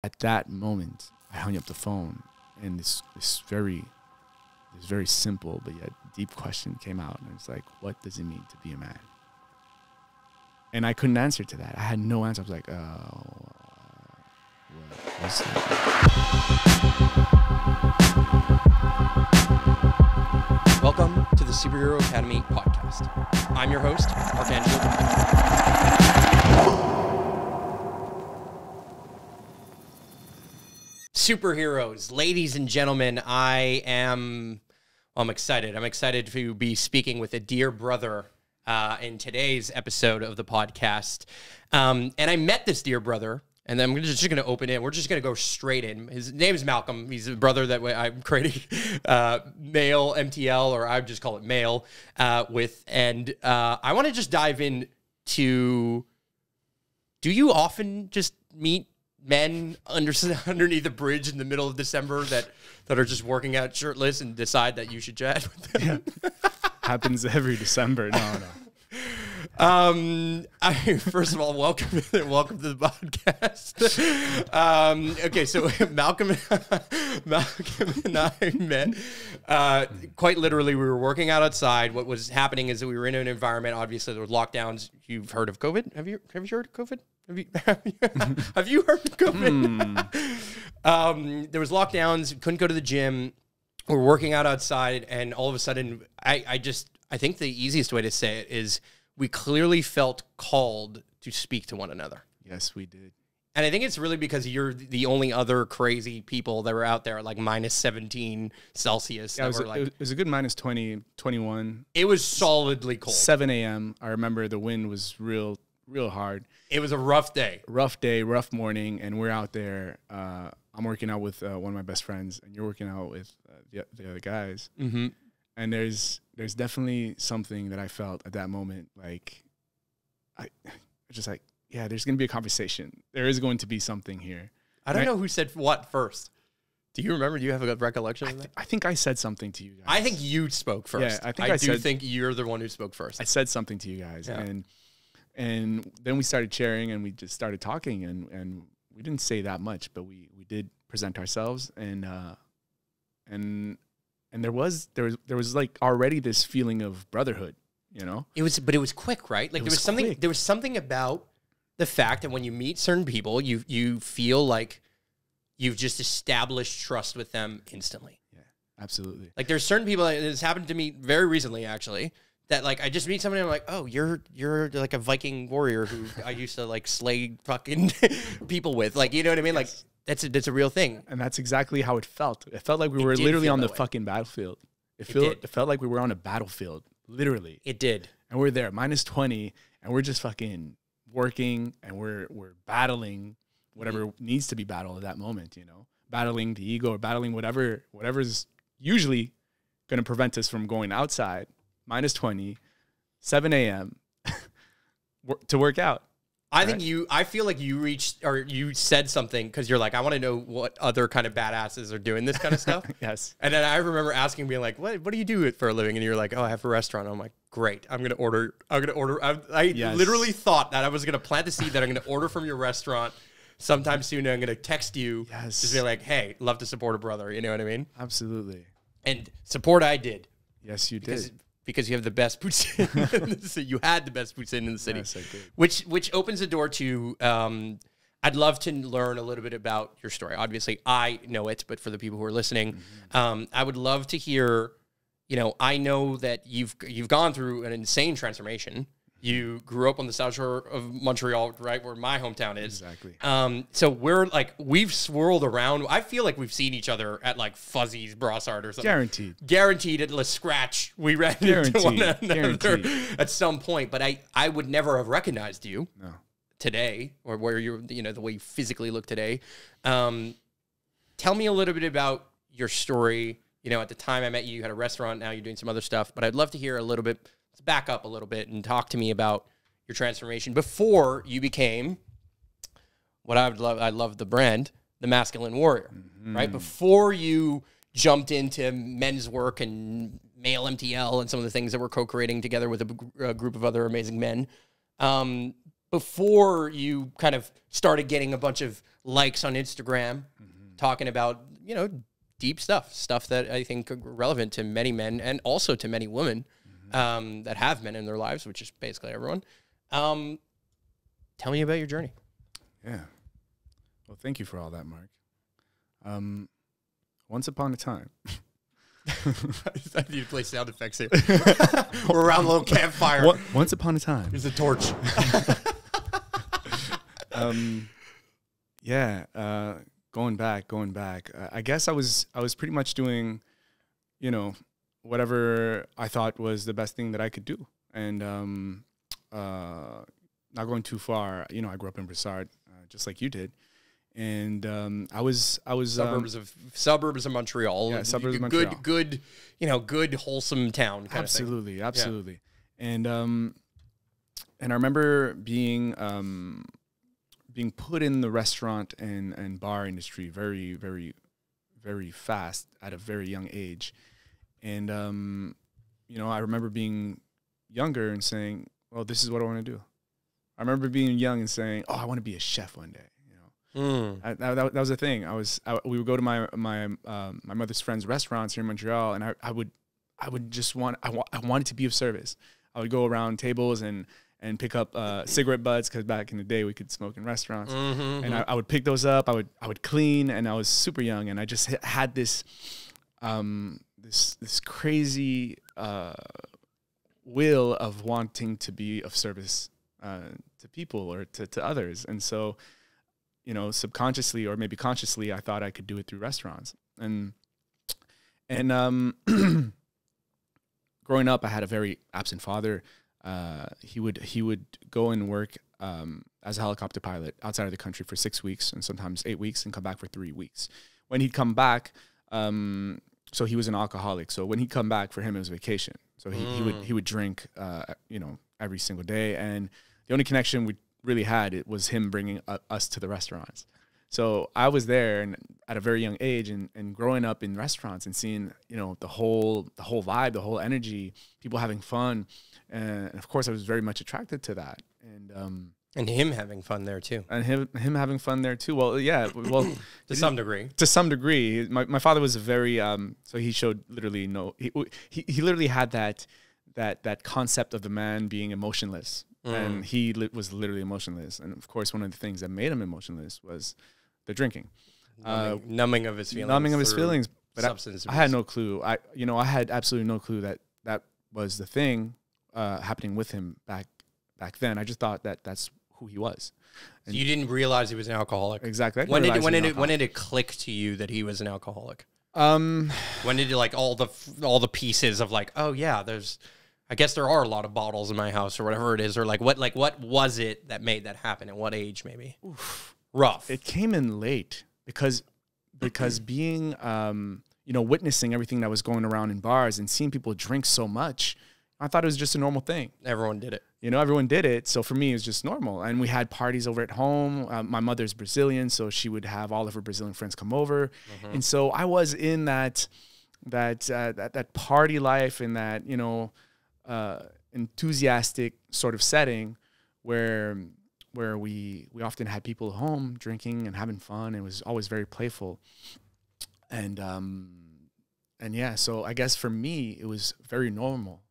At that moment, I hung up the phone, and this very simple but yet deep question came out, and it's like, what does it mean to be a man? And I couldn't answer to that. I had no answer. I was like, what was that? Welcome to the Superhero Academy podcast. I'm your host, Marc Angelo. Superheroes, ladies and gentlemen, I'm excited. I'm excited to be speaking with a dear brother in today's episode of the podcast. And I met this dear brother, and then I'm just going to open it. We're just going to go straight in. His name is Malcolm. He's a brother that I'm creating male MTL, or I just call it male, with. And I want to just dive in to, do you often just meet men underneath a bridge in the middle of December that are just working out shirtless and decide that you should chat with them? Yeah. Happens every December. No. First of all, welcome to the podcast. Okay, so Malcolm and I met. Quite literally, we were working out outside. What was happening is that we were in an environment. Obviously, there were lockdowns. You've heard of COVID? Have you heard of COVID? Have you heard of COVID? There was lockdowns. Couldn't go to the gym. We're working out outside, and all of a sudden, I think the easiest way to say it is we clearly felt called to speak to one another. Yes, we did. And I think it's really because you're the only other crazy people that were out there at like minus 17 Celsius. Yeah, it was a good minus 20, 21. It was solidly cold. 7 a.m. I remember the wind was real hard. It was a rough day. Rough day, rough morning, and we're out there. I'm working out with one of my best friends, and you're working out with the other guys. Mm-hmm. And there's definitely something that I felt at that moment. Like, there's going to be a conversation. There is going to be something here. I don't know who said what first. Do you remember? Do you have a recollection of that? I think I said something to you guys. I think you spoke first. Yeah, I think you're the one who spoke first. I said something to you guys, yeah. And then we started sharing, and we just started talking, and we didn't say that much, but we did present ourselves, and there was like already this feeling of brotherhood, you know? But it was quick, right? Like there was something about the fact that when you meet certain people, you feel like you've just established trust with them instantly. Yeah, absolutely. Like there's certain people, and this happened to me very recently actually, that like I just meet somebody and I'm like, oh, you're like a Viking warrior who I used to like slay fucking people with. Like, you know what I mean? Yes. Like that's a real thing. And that's exactly how it felt. It felt like we were literally on the fucking battlefield. It felt like we were on a battlefield, literally. It did. And we're there, minus 20, and we're just fucking working, and we're battling whatever needs to be battled at that moment, you know? Battling the ego, or battling whatever's usually going to prevent us from going outside, minus 20, 7 a.m. to work out. I feel like you reached, or you said something because you're like, I want to know what other kind of badasses are doing this kind of stuff. Yes. And then I remember asking, being like, what do you do for a living? And you're like, oh, I have a restaurant. I'm like, great. I'm going to order. I Yes. literally thought that I was going to plant the seed that I'm going to order from your restaurant sometime soon. And I'm going to text you. Yes. Just be like, hey, love to support a brother. You know what I mean? Absolutely. And support I did. Yes, you did. Because you have the best poutine in the city. You had the best poutine in the city. Yes, I did. Which opens the door to, I'd love to learn a little bit about your story. Obviously, I know it, but for the people who are listening, I would love to hear, you know, I know that you've gone through an insane transformation. You grew up on the South Shore of Montreal, right, where my hometown is. Exactly. So we've swirled around. I feel like we've seen each other at like Fuzzy's Brossard or something. Guaranteed at Le Scratch. We ran into one another at some point. But I would never have recognized you today, or where you're, you know, the way you physically look today. Tell me a little bit about your story. You know, at the time I met you, you had a restaurant. Now you're doing some other stuff. But I'd love to hear a little bit. Let's back up a little bit and talk to me about your transformation before you became what I love the brand, the Masculine Warrior, right? Before you jumped into men's work and male MTL and some of the things that we're co-creating together with a group of other amazing men. before you kind of started getting a bunch of likes on Instagram, talking about, you know, deep stuff that I think are relevant to many men and also to many women that have men in their lives, which is basically everyone. Tell me about your journey. Yeah. Well, thank you for all that, Mark. Once upon a time. I need to play sound effects here. We're around a little campfire. Once upon a time. There's a torch. Yeah. Going back. I guess I was pretty much doing, you know, whatever I thought was the best thing that I could do. And not going too far, you know, I grew up in Broussard, just like you did. And I was suburbs of Montreal. Yeah, suburbs of Montreal. Good, you know, good wholesome town. Absolutely. Yeah. And I remember being put in the restaurant and bar industry very, very, very fast at a very young age. And you know, I remember being younger and saying, "Well, this is what I want to do." I remember being young and saying, "Oh, I want to be a chef one day." That was the thing. We would go to my mother's friends' restaurants here in Montreal, and I wanted to be of service. I would go around tables and pick up cigarette butts, because back in the day we could smoke in restaurants, and I would pick those up. I would clean, and I was super young, and I just had this this crazy will of wanting to be of service to people or to others, and so, you know, subconsciously or maybe consciously, I thought I could do it through restaurants. And growing up, I had a very absent father. He would go and work as a helicopter pilot outside of the country for 6 weeks and sometimes 8 weeks, and come back for 3 weeks. When he'd come back, so he was an alcoholic. So when he'd come back, for him it was vacation. So he would drink, you know, every single day, and the only connection we really had, it was him bringing us to the restaurants. So I was there, and at a very young age, and growing up in restaurants and seeing, you know, the whole vibe, the whole energy, people having fun, and of course I was very much attracted to that, and him having fun there too, and him having fun there too. Well, yeah, well, to some degree. My father was a very so he showed literally he literally had that concept of the man being emotionless. And he was literally emotionless. And of course, one of the things that made him emotionless was the drinking, numbing of his feelings. But I had no clue. I had absolutely no clue that was the thing happening with him back then. I just thought that that's who he was. And so you didn't realize he was an alcoholic. Exactly. When did it click to you that he was an alcoholic? When did you, like, all the pieces of, like, oh yeah, I guess there are a lot of bottles in my house, or whatever it is, or like what was it that made that happen? At what age, maybe? Oof. Rough. It came in late because being you know, witnessing everything that was going around in bars and seeing people drink so much, I thought it was just a normal thing. Everyone did it. You know, everyone did it. So for me, it was just normal. And we had parties over at home. My mother's Brazilian, so she would have all of her Brazilian friends come over, and so I was in that party life, and that, you know, enthusiastic sort of setting where we often had people home drinking and having fun. It was always very playful, and yeah, so I guess for me it was very normal,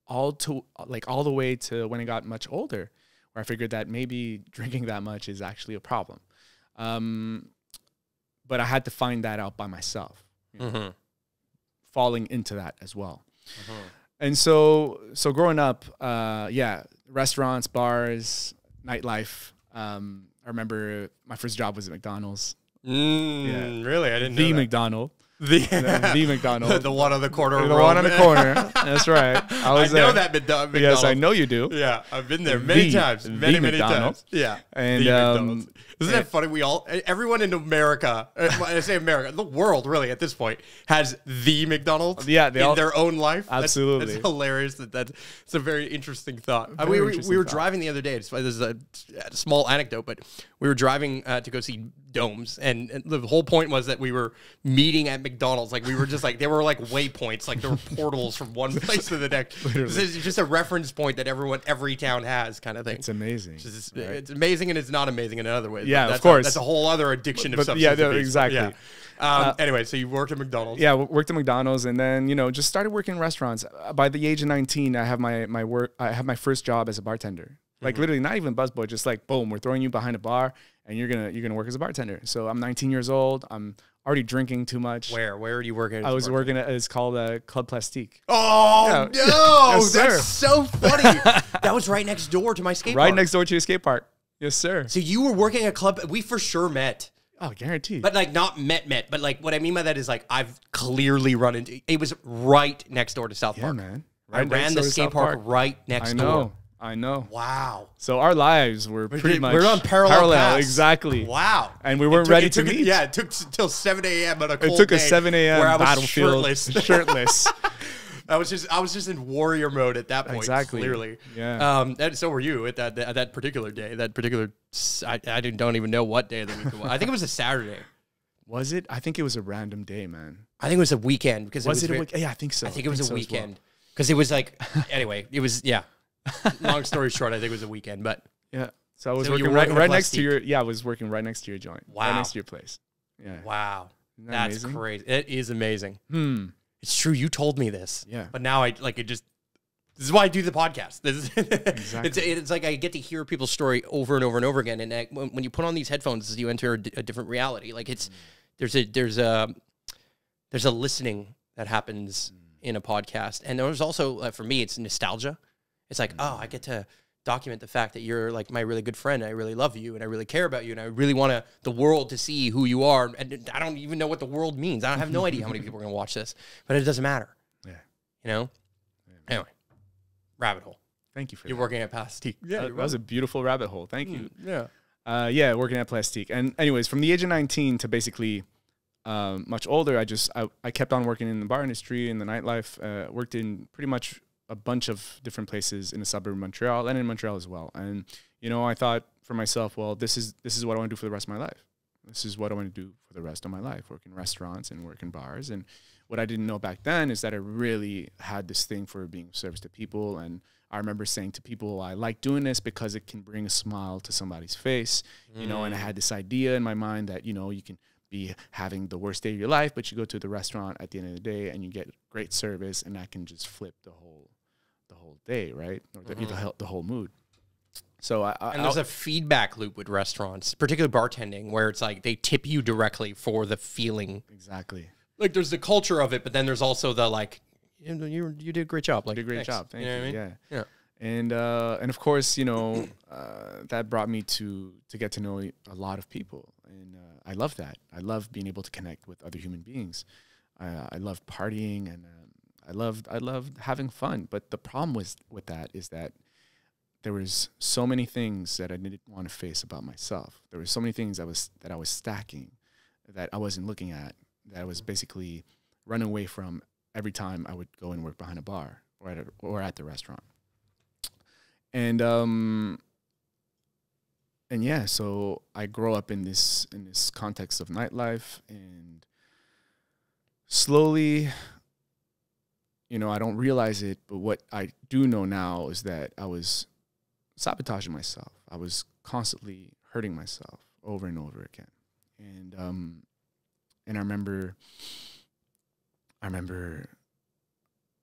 all the way to when I got much older, where I figured that maybe drinking that much is actually a problem, but I had to find that out by myself, you know, falling into that as well. And so growing up, yeah, restaurants, bars, nightlife. I remember my first job was at McDonald's. Yeah. Really? I didn't know that. McDonald. The McDonald. The one on the corner. The one on the corner. That's right. I know that McDonald. Yes, I know you do. Yeah, I've been there many times. Many times. Yeah. And isn't that funny? Everyone in America, I say America, the world really at this point, has the McDonald's in their own life. Absolutely. That's hilarious. That's a very interesting thought. We were driving the other day. This is a small anecdote, but we were driving to go see domes, and the whole point was that we were meeting at McDonald's. Like we were just like, they were like waypoints, like there were portals from one place to the next. This is just a reference point that every town has, kind of thing. It's amazing. Right? It's amazing, and it's not amazing in other ways. Yeah, of course. That's a whole other addiction of substance abuse. Exactly. Yeah. Anyway, so you worked at McDonald's. Yeah, worked at McDonald's, and then just started working in restaurants. By the age of 19, I have my first job as a bartender. Like literally, not even busboy, just like boom, we're throwing you behind a bar, and you're gonna work as a bartender. So I'm 19 years old. I'm already drinking too much. Where are you working? I was working at, it's called Club Plastique. Oh no, Yes, that's so funny. That was right next door to my skate park. Right next door to your skate park. Yes, sir. So you were working at Club. We for sure met. Oh, guaranteed. But like not met. But like what I mean by that is like I've clearly run into. It was right next door to South Park. Yeah, man. I ran the skate park right next door. I know. Wow. So our lives were pretty much we're on parallel paths. Exactly. Wow. And we weren't ready to meet. Yeah, it took till 7 a.m. on a cold day. It took a 7 a.m. where I was battlefield shirtless. I was just in warrior mode at that point. Exactly. Clearly. Yeah. And so were you at that particular day. That particular, I don't even know what day of the week it was. I think it was a Saturday. Was it? I think it was a random day, man. I think it was a weekend because was it a weekend? Yeah, I think so. I think it was a weekend because it was like anyway. It was Long story short, I think it was a weekend, but yeah. So I was working right next to your. Yeah, I was working right next to your joint. Wow. Right next to your place. Yeah. Wow. That's amazing? crazy. It is amazing. It's true. You told me this. Yeah. But now this is why I do the podcast. Exactly. It's like I get to hear people's story over and over and over again. And when you put on these headphones, you enter a different reality. Like there's a listening that happens in a podcast. And there's also, for me, it's nostalgia. It's like, oh, I get to document the fact that you're like my really good friend. I really love you and I really care about you. And I really want the world to see who you are. And I don't even know what the world means. I have no idea how many people are going to watch this, but it doesn't matter. Yeah. Yeah, anyway, rabbit hole. Thank you for You're working at Plastique. Yeah. That was a beautiful rabbit hole. Thank you. Yeah. Yeah, working at Plastique. And anyways, from the age of 19 to basically much older, I kept on working in the bar industry, in the nightlife, worked in pretty much a bunch of different places in the suburb of Montreal and in Montreal as well. And, I thought for myself, well, this is what I want to do for the rest of my life. This is what I want to do for the rest of my life, work in restaurants and work in bars. And what I didn't know back then is that I really had this thing for being of service to people. And I remember saying to people, I like doing this because it can bring a smile to somebody's face, and I had this idea in my mind that, you can be having the worst day of your life, but you go to the restaurant at the end of the day and you get great service, and that can just flip the whole day, right? Or the whole mood. So and there's a feedback loop with restaurants, particularly bartending, where it's like they tip you directly for the feeling. Exactly. Like there's the culture of it, but then there's also the like, you did a great job. Like, you did a great job. Thank you. What I mean? Yeah. And of course, that brought me to get to know a lot of people, and I love that. I love being able to connect with other human beings. I love partying, and I loved having fun. But the problem with that is that there was so many things that I didn't want to face about myself. There were so many things that I was stacking, that I wasn't looking at, that I was basically running away from every time I would go and work behind a bar or at the restaurant. And yeah, so I grow up in this context of nightlife, and slowly, I don't realize it, but what I do know now is that I was sabotaging myself. I was constantly hurting myself over and over again. And I remember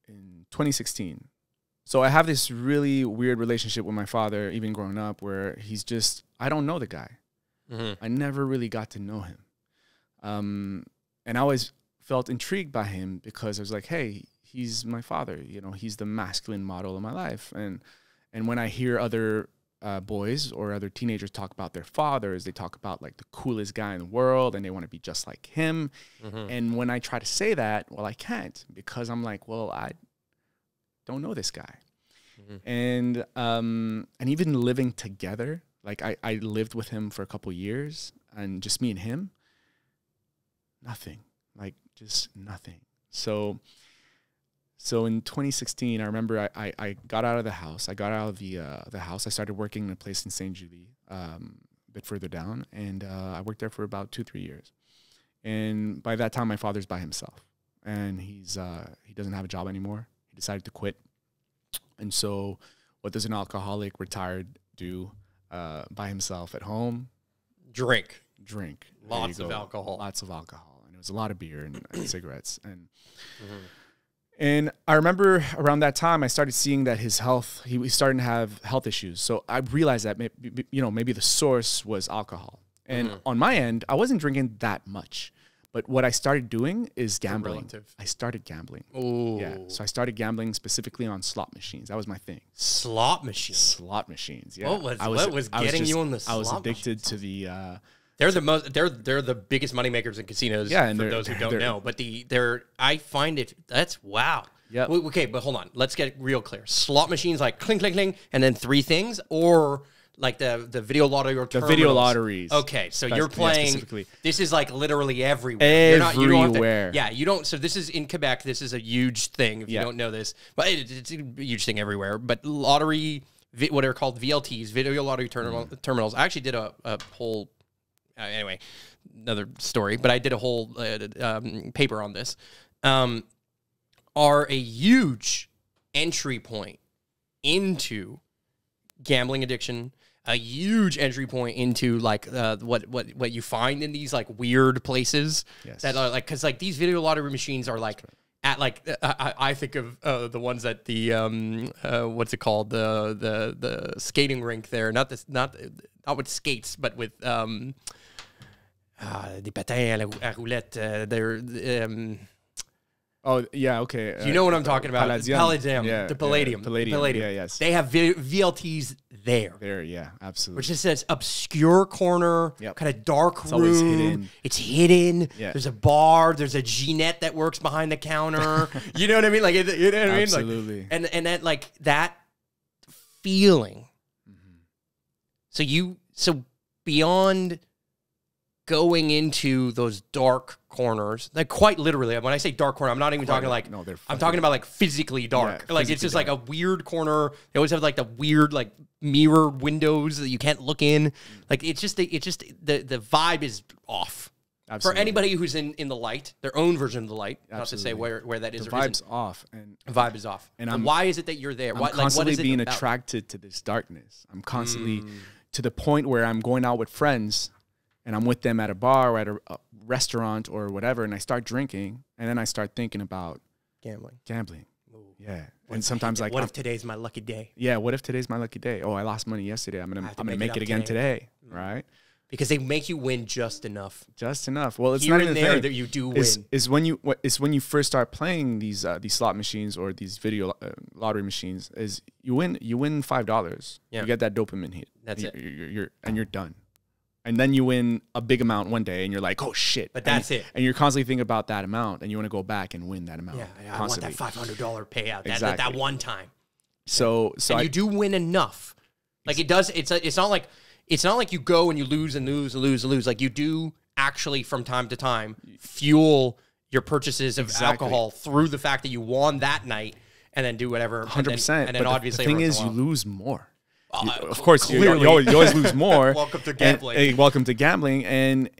in 2016. So I have this really weird relationship with my father, even growing up, where I don't know the guy. I never really got to know him. And I always felt intrigued by him because I was like, hey, he's my father. He's the masculine model of my life. And when I hear other boys or other teenagers talk about their fathers, they talk about like the coolest guy in the world and they want to be just like him. And when I try to say that, well, I can't, because I'm like, well, I don't know this guy. And even living together, like I lived with him for a couple years, and just me and him, nothing, like just nothing. So in 2016, I remember I got out of the house. I got out of the house. I started working in a place in Saint Julie, bit further down, and I worked there for about 2-3 years. And by that time, my father's by himself, and he doesn't have a job anymore. He decided to quit. And so what does an alcoholic retired do by himself at home? Drink. Lots of alcohol. Lots of alcohol. And it was a lot of beer and cigarettes. And I remember around that time, I started seeing that his health, he was starting to have health issues. So I realized that, maybe the source was alcohol. And on my end, I wasn't drinking that much. But what I started doing is gambling. I started gambling. Oh. Yeah. So I started gambling specifically on slot machines. That was my thing. Slot machines? Slot machines, yeah. What was getting you on the slot machines? I was addicted to the... They're the biggest moneymakers in casinos, and for those who don't know. But I find it, that's wow. Yeah. Okay, but hold on. Let's get real clear. Slot machines like clink, clink, clink, and then 3 things, or like the video lottery or terminals? The video lotteries. Okay, so you're playing, this is like literally everywhere. Everywhere. You don't, so this is in Quebec. This is a huge thing if you don't know this. But it's a huge thing everywhere. But lottery, what are called VLTs, video lottery terminals. I actually did a whole... anyway, another story, but I did a whole paper on this, are a huge entry point into gambling addiction, a huge entry point into like what you find in these like weird places that are like, because like these video lottery machines are like at like I think of the ones at the what's it called, the skating rink there, not with skates, but with des patins à roulette. Oh, yeah, okay. You know what I'm talking about? Palladium. Yeah, the Palladium. Palladium. Yeah, yes. They have VLTs there. There, yeah, absolutely. Which is this obscure corner, kind of dark room. Always hidden. It's hidden. Yeah. There's a bar. There's a Ginette that works behind the counter. You know what I mean? Like, you know what I mean? Absolutely. Like, and that, like, that feeling. So beyond going into those dark corners, like quite literally, when I say dark corner, I'm not even talking like, I'm talking about like physically dark. Like it's just like a weird corner. They always have like the weird like mirror windows that you can't look in. Like it's just the vibe is off. Absolutely. For anybody who's in the light, their own version of the light, not to say where that is. The vibe's off. And the vibe is off. And why is it that you're there? I'm constantly being attracted to this darkness. I'm constantly to the point where I'm going out with friends and I'm with them at a bar or at a restaurant or whatever, and I start drinking, and then I start thinking about gambling. Ooh. Yeah. And sometimes like, what if today's my lucky day? Yeah. What if today's my lucky day? Oh, I lost money yesterday. I'm gonna make it again today. Right? Because they make you win just enough. Just enough. Well, it's here not and even there that you do win. Is when you first start playing these slot machines or these video lottery machines. Is you win $5. Yeah. You get that dopamine hit. That's it. You're done. And then you win a big amount one day, and you're like, "Oh shit!" But that's it. And you're constantly thinking about that amount, and you want to go back and win that amount. Yeah, I want that $500 payout. That one time. So you do win enough. Like it does. It's not like you go and you lose and lose and lose and lose. Like you do actually from time to time fuel your purchases of alcohol through the fact that you won that night, and then do whatever. 100%. And then obviously the thing is, you lose more. Of course, clearly. you always lose more. Welcome to gambling. Welcome to gambling,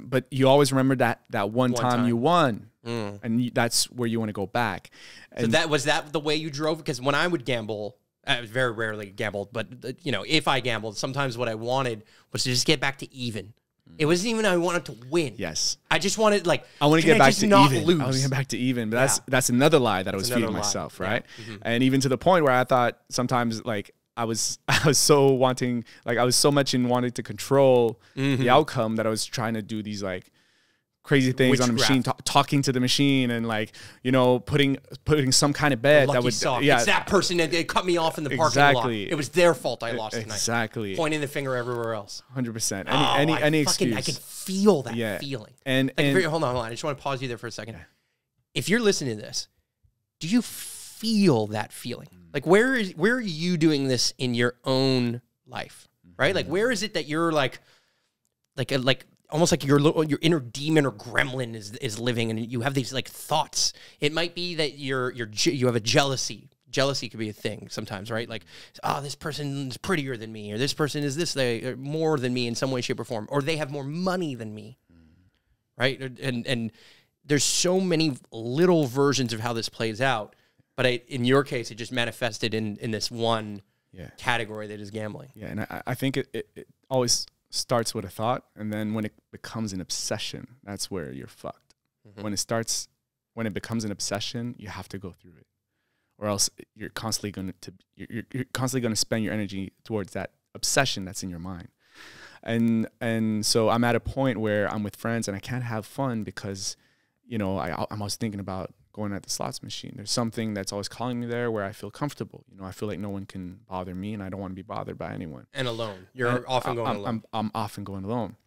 but you always remember that one time you won, and that's where you want to go back. And so was that the way you drove? Because when I would gamble, I very rarely gambled, but if I gambled, sometimes what I wanted was to just get back to even. It wasn't even I wanted to win. Yes, I just wanted I want to get back to even. Lose? I want to get back to even. But that's another lie that I was feeding myself, right? Yeah. And even to the point where I thought sometimes like. I was so wanting, like I was so much in wanting to control the outcome that I was trying to do these like crazy things on the machine, talking to the machine, and like putting some kind of bet that would it's that person that they cut me off in the parking lot. It was their fault I lost tonight. Exactly. Pointing the finger everywhere else. 100%. Any excuse. I can feel that feeling. And hold on. I just want to pause you there for a second. If you're listening to this, do you feel that feeling? Like where are you doing this in your own life, right? Like where is it that you're like almost like your inner demon or gremlin is living, and you have these like thoughts. It might be that you have a jealousy jealousy could be a thing sometimes, right? Like, oh, this person's prettier than me, or this person is this they more than me in some way, shape, or form, or they have more money than me, right? And there's so many little versions of how this plays out, but in your case, it just manifested in this one category that is gambling. Yeah, and I think it always starts with a thought, and then when it becomes an obsession, that's where you're fucked. When it becomes an obsession, you have to go through it, or else you're constantly going to spend your energy towards that obsession that's in your mind. And so I'm at a point where I'm with friends and I can't have fun because, you know, I'm always thinking about going at the slots machine. There's something that's always calling me there where I feel comfortable. You know, I feel like no one can bother me, and I don't want to be bothered by anyone. And alone. You're often going alone. I'm often going alone.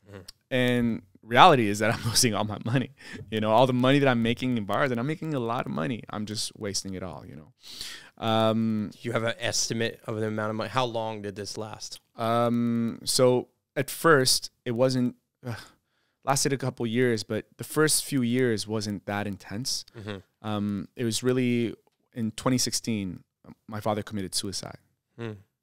And reality is that I'm losing all my money. You know, all the money that I'm making in bars, and I'm making a lot of money. I'm just wasting it all, you know. You have an estimate of the amount of money? How long did this last? So at first, it wasn't... lasted a couple years, but the first few years wasn't that intense. It was really in 2016, my father committed suicide.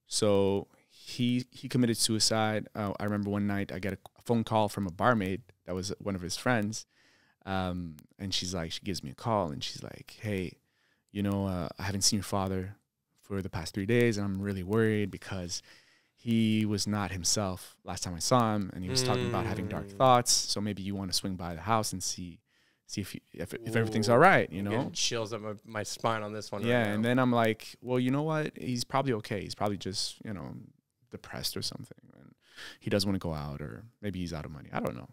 So he committed suicide. I remember one night I get a phone call from a barmaid that was one of his friends. And she gives me a call and she's like, hey, you know, I haven't seen your father for the past 3 days and I'm really worried because he was not himself last time I saw him, and he was talking about having dark thoughts. So maybe you want to swing by the house and see if everything's all right, you know? I'm getting chills up my spine on this one. Yeah, right now. And then I'm like, well, you know what? He's probably okay. He's probably just, you know, depressed or something, and he doesn't want to go out, or maybe he's out of money. I don't know.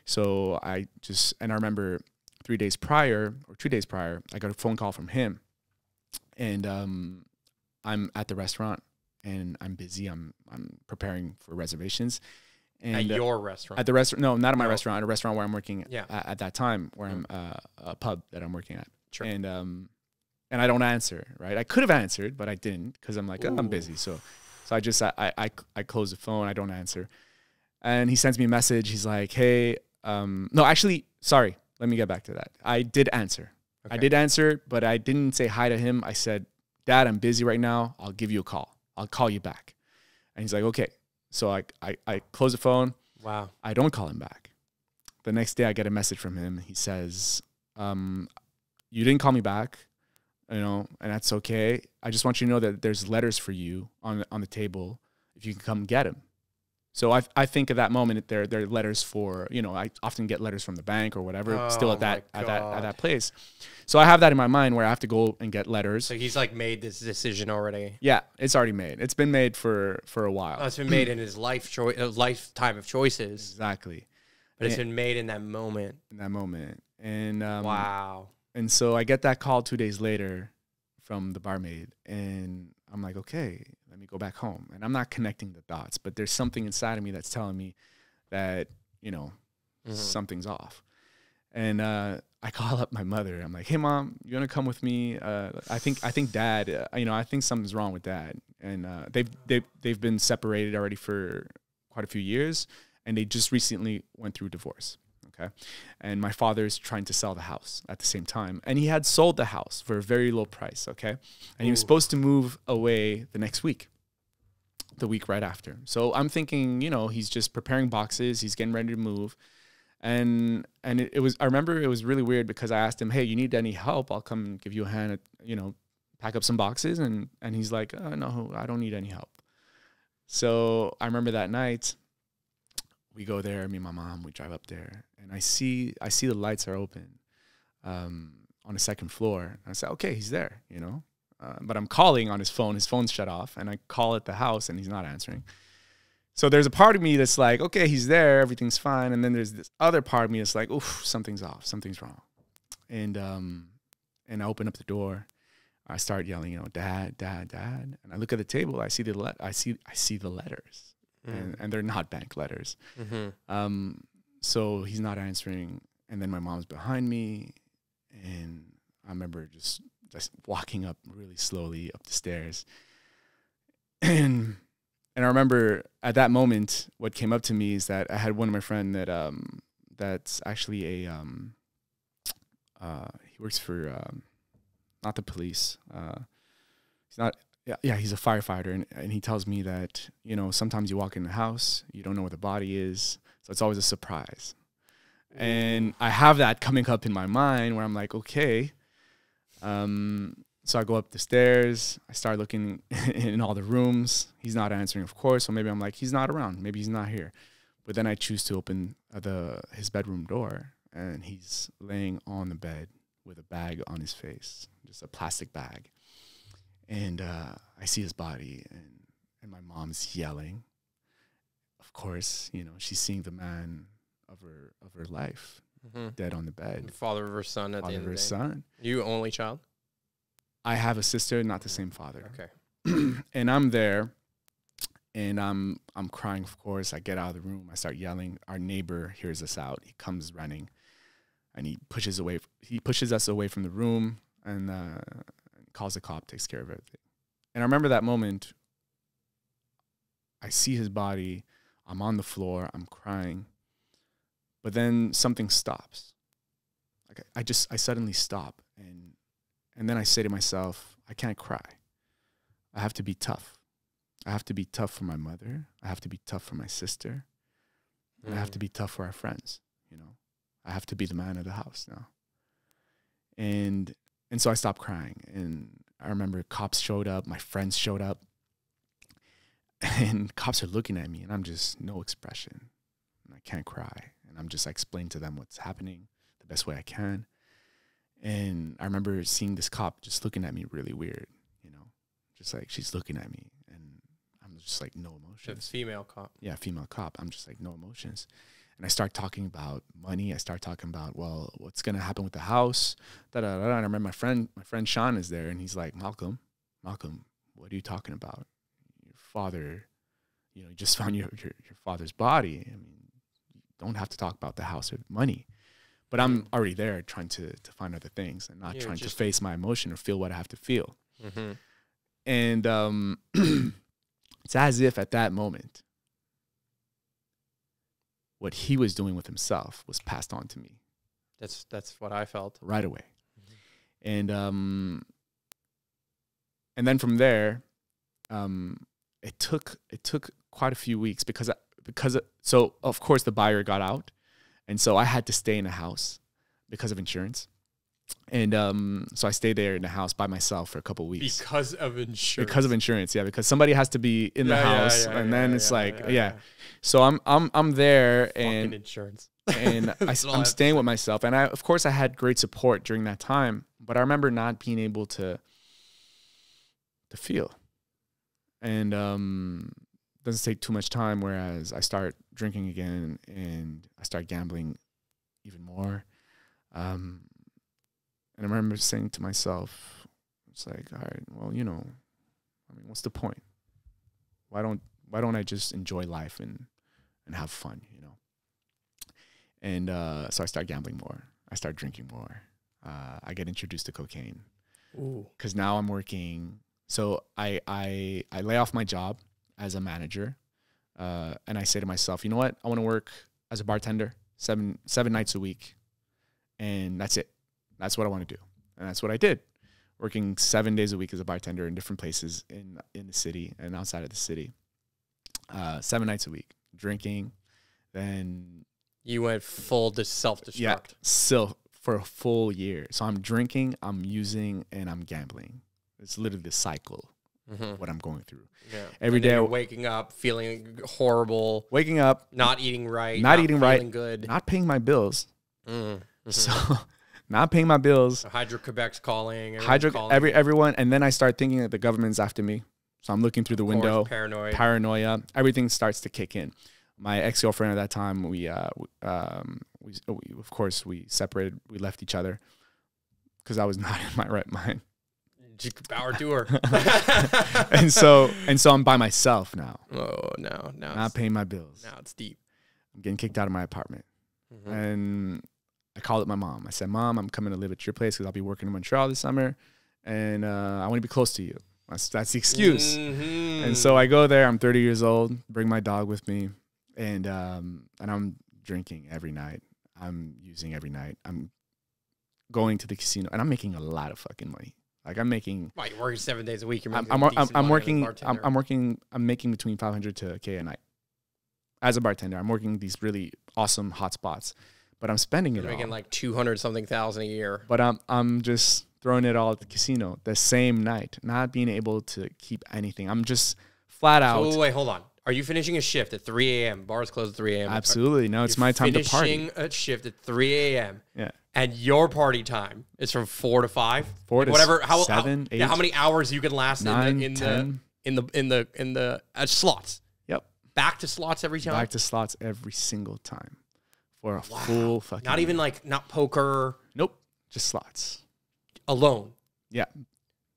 So I remember 3 days prior or 2 days prior, I got a phone call from him, and I'm at the restaurant. And I'm busy. I'm preparing for reservations. And at your restaurant? At the restaurant? No, not at my restaurant. At a restaurant where I'm working. Yeah. At that time, where I'm a pub that I'm working at. Sure. And I don't answer. Right. I could have answered, but I didn't because I'm like, oh, I'm busy. So I close the phone. I don't answer. And he sends me a message. He's like, hey, no, actually, sorry. Let me get back to that. I did answer. Okay. I did answer, but I didn't say hi to him. I said, Dad, I'm busy right now. I'll give you a call. I'll call you back. And he's like, okay. So I close the phone. Wow. I don't call him back. The next day I get a message from him. He says, you didn't call me back, you know, and that's okay. I just want you to know that there's letters for you on the table if you can come get them. So I think at that moment they're letters for, you know, I often get letters from the bank or whatever, still at that place. So I have that in my mind where I have to go and get letters. So he's like made this decision already. Yeah, it's already made. It's been made for a while. Oh, it's been made in his lifetime of choices. Exactly. But it's been made in that moment. And wow. And so I get that call 2 days later from the barmaid, and I'm like, okay, let me go back home. And I'm not connecting the dots, but there's something inside of me that's telling me that, you know, something's off. And I call up my mother. I'm like, hey, Mom, you want to come with me? I think Dad, you know, I think something's wrong with Dad. And they've been separated already for quite a few years, and they just recently went through divorce. Okay. And my father's trying to sell the house at the same time. And he had sold the house for a very low price. Okay. And he was supposed to move away the next week, the week right after. So I'm thinking, you know, he's just preparing boxes. He's getting ready to move. And it was, I remember it was really weird because I asked him, hey, you need any help? I'll come give you a hand, you know, pack up some boxes. And he's like, no, I don't need any help. So I remember that night, we go there, me and my mom, we drive up there, and I see the lights are open on the second floor. And I said, okay, he's there, you know. But I'm calling on his phone. His phone's shut off, and I call at the house, and he's not answering. So there's a part of me that's like, okay, he's there, everything's fine. And then there's this other part of me that's like, oof, something's off, something's wrong. And I open up the door. I start yelling, you know, Dad, Dad, Dad. And I look at the table. I see the letters. And they're not bank letters. So he's not answering. And then my mom's behind me. And I remember just walking up really slowly up the stairs. And I remember at that moment, what came up to me is that I had one of my friends that's actually a, he works for, not the police, He's not. Yeah, he's a firefighter, and he tells me that, you know, sometimes you walk in the house, you don't know where the body is, so it's always a surprise. And I have that coming up in my mind where I'm like, okay. So I go up the stairs. I start looking in all the rooms. He's not answering, of course. So maybe I'm like, he's not around. Maybe he's not here. But then I choose to open his bedroom door, and he's laying on the bed with a bag on his face, just a plastic bag. And I see his body, and my mom's yelling. Of course, you know, she's seeing the man of her life, dead on the bed. Father of her son at the end of the day. Son. You only child? I have a sister, not the same father. Okay. And I'm there, and I'm crying, of course. I get out of the room. I start yelling. Our neighbor hears us out. He comes running, and he pushes us away from the room, and calls the cop, takes care of everything. And I remember that moment. I see his body. I'm on the floor. I'm crying. But then something stops. Like I suddenly stop, and then I say to myself, I can't cry. I have to be tough. I have to be tough for my mother. I have to be tough for my sister. And I have to be tough for our friends. You know, I have to be the man of the house now. And so I stopped crying. And I remember cops showed up. My friends showed up. And cops are looking at me, and I'm just no expression. And I can't cry. And I'm just explaining to them what's happening the best way I can. And I remember seeing this cop just looking at me really weird, you know, just like she's looking at me, and I'm just like no emotions. The female cop. Yeah, female cop. I'm just like no emotions. And I start talking about money. I start talking about, well, what's going to happen with the house? And I remember my friend Sean is there, and he's like, Malcolm, what are you talking about? Your father, you know, you just found your father's body. I mean, don't have to talk about the house or money. But I'm already there trying to find other things and not trying to face my emotion or feel what I have to feel. And it's as if at that moment, what he was doing with himself was passed on to me. That's what I felt. Right away. And then from there, it took quite a few weeks because so of course the buyer got out, and so I had to stay in the house because of insurance. And so I stayed there in the house by myself for a couple of weeks. Because of insurance. Because of insurance, yeah. Because somebody has to be in the house, and then it's So I'm there, and fucking insurance. And I'm staying with myself, and of course I had great support during that time. But I remember not being able to feel, and doesn't take too much time. Whereas I start drinking again, and I start gambling even more. And I remember saying to myself, it's like, all right, well, you know, I mean, what's the point? Why don't I just enjoy life and have fun, you know? And so I start gambling more. I start drinking more. I get introduced to cocaine. Because now I'm working. So I lay off my job as a manager, and I say to myself, you know what? I want to work as a bartender 7 nights a week, and that's it. That's what I want to do. And that's what I did, working 7 days a week as a bartender in different places in the city and outside of the city. 7 nights a week, drinking. Then you went full self-destruct. Yeah, still for a full year. So I'm drinking, I'm using, and I'm gambling. It's literally the cycle of what I'm going through. Yeah. Every day, waking up, feeling horrible. Waking up. Not eating right. Not eating right. Feeling good. Not paying my bills. So not paying my bills. Hydro-Quebec's calling. Everyone. And then I start thinking that the government's after me. So I'm looking through the window. Paranoia. Everything starts to kick in. My ex-girlfriend at that time, we of course, we separated. We left each other because I was not in my right mind. Power to her. and so I'm by myself now. Oh, no. Not paying my bills. Now it's deep. I'm getting kicked out of my apartment. And I called up my mom. I said, Mom, I'm coming to live at your place because I'll be working in Montreal this summer, and I want to be close to you. That's the excuse. And so I go there. I'm 30 years old. Bring my dog with me, and I'm drinking every night. I'm using every night. I'm going to the casino, and I'm making a lot of fucking money. Like I'm making. Right, you're working 7 days a week. You're I'm making between 500 to $1,000 a night. As a bartender, I'm working these really awesome hot spots, but I'm spending it all. Making like 200-something thousand a year. But I'm just throwing it all at the casino the same night, not being able to keep anything. I'm just flat out. So wait, hold on. Are you finishing a shift at 3 a.m.? Bars close at 3 a.m. Absolutely. No, it's my time to party. Finishing a shift at 3 a.m. Yeah. And your party time is from 4 to 5? 4 to whatever, 7, 8. Yeah, how many hours you can last 9, in 10. the slots? Yep. Back to slots every time? Back to slots every single time. For a full fucking Not even like, not poker. Nope. Just slots. Alone. Yeah.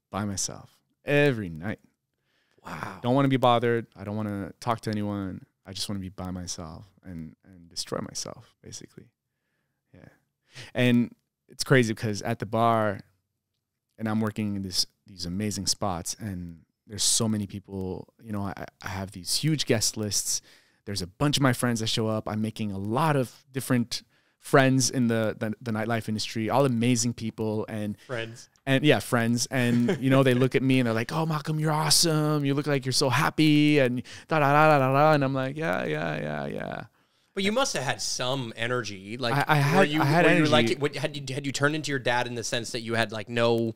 By myself. Every night. Wow. Don't want to be bothered. I don't want to talk to anyone. I just want to be by myself and destroy myself, basically. Yeah. And it's crazy because at the bar, and I'm working in these amazing spots, and there's so many people. You know, I have these huge guest lists. There's a bunch of my friends that show up. I'm making a lot of different friends in the nightlife industry, all amazing people and friends. And yeah, friends. And, you know, they look at me and they're like, oh, Malcolm, you're awesome. You look like you're so happy and da da da da da. And I'm like, yeah. But you must have had some energy. Like I had energy. Like, had you turned into your dad in the sense that you had like you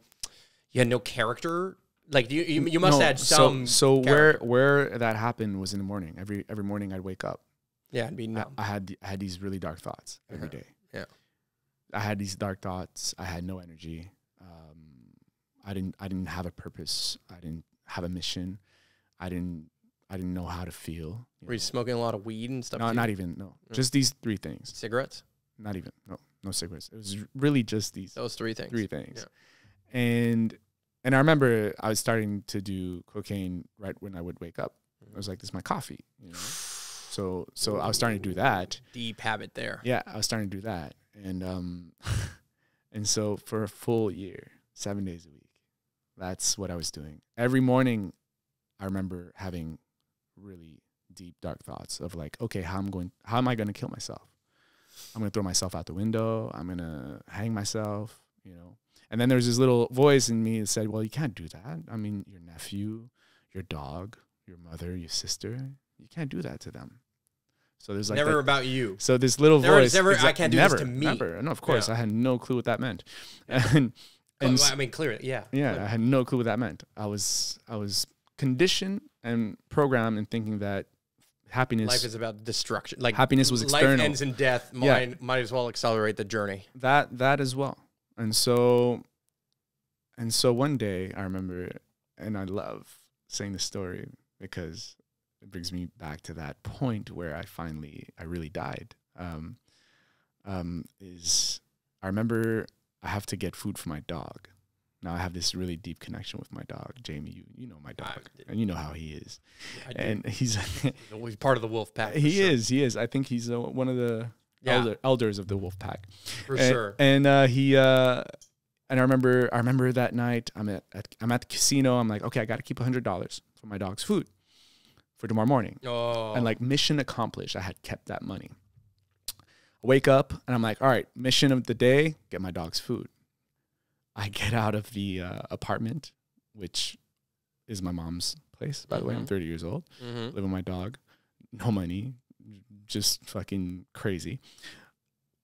had no character? Like you must have had some. So where that happened was in the morning. Every morning I'd wake up. Yeah, I'd be numb. I had these really dark thoughts every day. Yeah, I had these dark thoughts. I had no energy. I didn't have a purpose. I didn't have a mission. I didn't know how to feel. Were you smoking a lot of weed and stuff? No, not even. No, just these 3 things. Cigarettes? Not even. No cigarettes. It was really just those 3 things. 3 things. Yeah. And I remember I was starting to do cocaine right when I would wake up. I was like, this is my coffee, you know. So I was starting to do that. Deep habit there. Yeah, I was starting to do that, and and so for a full year, 7 days a week, that's what I was doing. Every morning, I remember having really deep, dark thoughts of like, okay, how am I going to kill myself? I'm going to throw myself out the window. I'm going to hang myself, you know. And then there's this little voice in me that said, well, you can't do that. I mean, your nephew, your dog, your mother, your sister, you can't do that to them. So there's like never about you. So this little voice. I can't do this to me. Never. No, of course. Yeah. I had no clue what that meant. Yeah. And I mean, clearly, yeah. Yeah, I had no clue what that meant. I was conditioned and programmed in thinking that happiness. Life is about destruction. Like happiness was external. Life ends in death. Might as well accelerate the journey. That as well. And so one day I remember, and I love saying the story because it brings me back to that point where I really died. I remember I have to get food for my dog. Now I have this really deep connection with my dog, Jamie. You know my dog, and you know how he is. Yeah, and he's part of the wolf pack. He is. I think he's one of the elders of the wolf pack. For sure. And I remember that night I'm at the casino. I'm like, okay, I got to keep $100 for my dog's food for tomorrow morning. Oh. And like mission accomplished. I had kept that money. I wake up and I'm like, all right, mission of the day, get my dog's food. I get out of the apartment, which is my mom's place, by the way. I'm 30 years old, live with my dog, no money, just fucking crazy.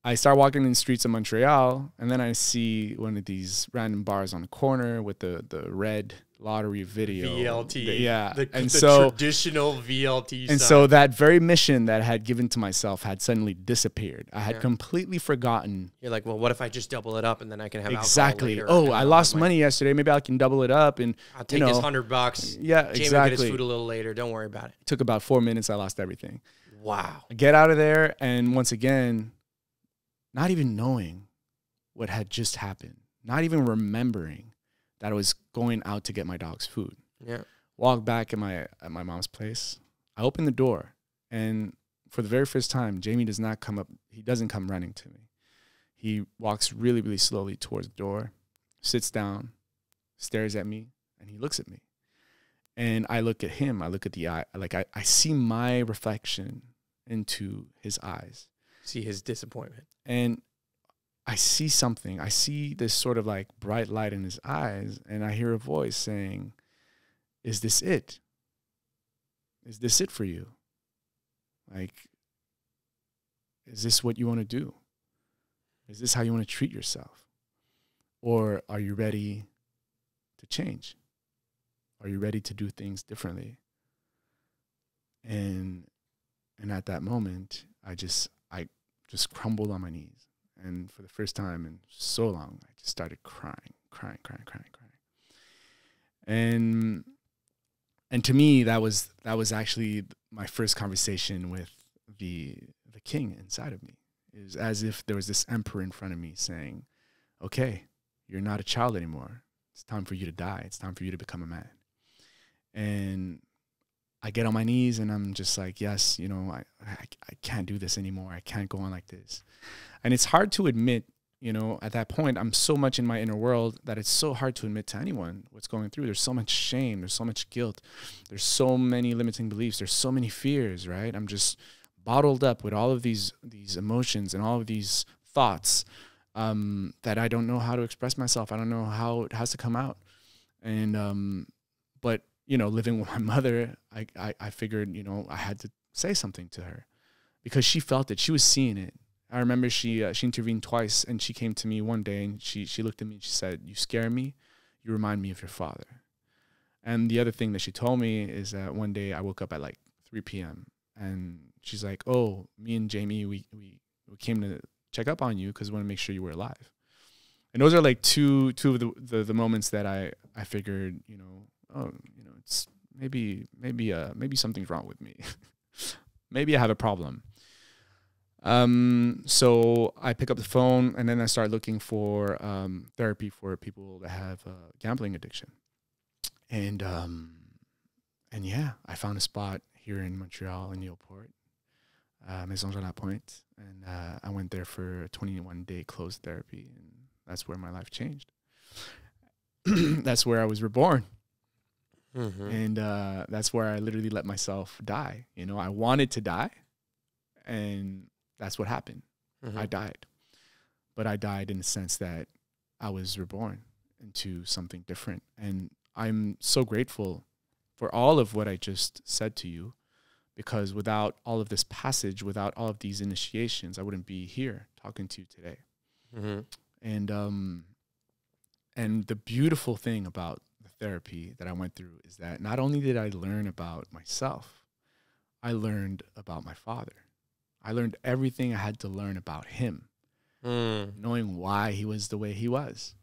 I start walking in the streets of Montreal, and then I see one of these random bars on the corner with the red lottery video. VLT. The traditional VLT And so that very mission that I had given to myself had suddenly disappeared. I had completely forgotten. You're like, well, what if I just double it up and then I can have exactly. alcohol later? Oh, I lost money yesterday. Maybe I can double it up. And I'll take this $100. Yeah, Jamie will get his food a little later. Don't worry about it. It took about 4 minutes. I lost everything. Wow. I get out of there, and once again, not even knowing what had just happened, not even remembering that I was going out to get my dog's food. Yeah. Walk back at my mom's place. I open the door, and for the very first time, Jamie does not come up. He doesn't come running to me. He walks really, really slowly towards the door, sits down, stares at me, and he looks at me. And I look at him. I look at the eye. Like I see my reflection into his eyes. See his disappointment. And I I see something. I see this sort of like bright light in his eyes, and I hear a voice saying, "Is this it? Is this it for you? Like, is this what you want to do? Is this how you want to treat yourself? Or are you ready to change? Are you ready to do things differently?" And at that moment, I just crumbled on my knees. And for the first time in so long, I just started crying. And to me, that was actually my first conversation with the king inside of me. It was as if there was this emperor in front of me saying, "Okay, you're not a child anymore. It's time for you to die. It's time for you to become a man." And I get on my knees and I'm just like, yes, you know, I can't do this anymore. I can't go on like this. And it's hard to admit, you know, at that point, I'm so much in my inner world that it's so hard to admit to anyone what's going through. There's so much shame. There's so much guilt. There's so many limiting beliefs. There's so many fears, right? I'm just bottled up with all of these emotions and all of these thoughts that I don't know how to express myself. I don't know how it has to come out. And, but, you know, living with my mother, I figured, you know, I had to say something to her because she felt it. She was seeing it. I remember she intervened twice, and she came to me one day and she looked at me and she said, "You scare me. You remind me of your father." And the other thing that she told me is that one day I woke up at like 3 p.m. and she's like, "Oh, me and Jamie, we came to check up on you because we want to make sure you were alive." And those are like two of the moments that I figured, you know, oh, you know, it's maybe something's wrong with me. Maybe I have a problem. So I pick up the phone and then I start looking for therapy for people that have gambling addiction. And yeah, I found a spot here in Montreal in Newport, Maison de la Pointe, and I went there for a 21-day closed therapy, and that's where my life changed. That's where I was reborn. Mm-hmm. And that's where I literally let myself die. You know, I wanted to die, and that's what happened. Mm-hmm. I died. But I died in the sense that I was reborn into something different. And I'm so grateful for all of what I just said to you, because without all of this passage, without all of these initiations, I wouldn't be here talking to you today. Mm-hmm. And the beautiful thing about the therapy that I went through is that not only did I learn about myself, I learned about my father. I learned everything I had to learn about him, knowing why he was the way he was.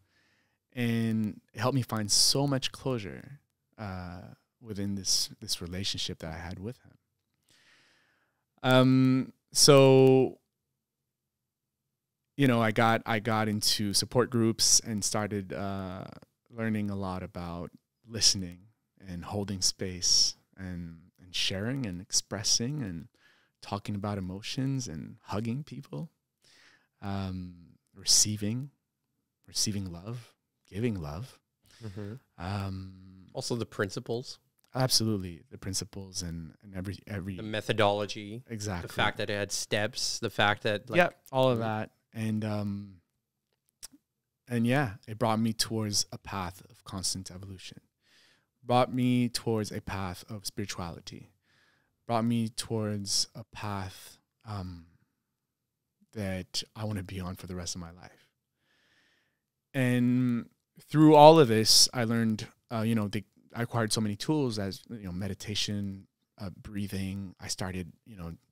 And it helped me find so much closure within this relationship that I had with him. So, you know, I got into support groups and started learning a lot about listening and holding space and sharing and expressing and talking about emotions and hugging people, receiving love, giving love. Mm-hmm. Also the principles. Absolutely. The principles and every the methodology. Exactly. The fact that it had steps, the fact that all of that. And yeah, it brought me towards a path of constant evolution. Brought me towards a path of spirituality. Brought me towards a path that I want to be on for the rest of my life. And through all of this, I learned, I acquired so many tools as, meditation, breathing. I started,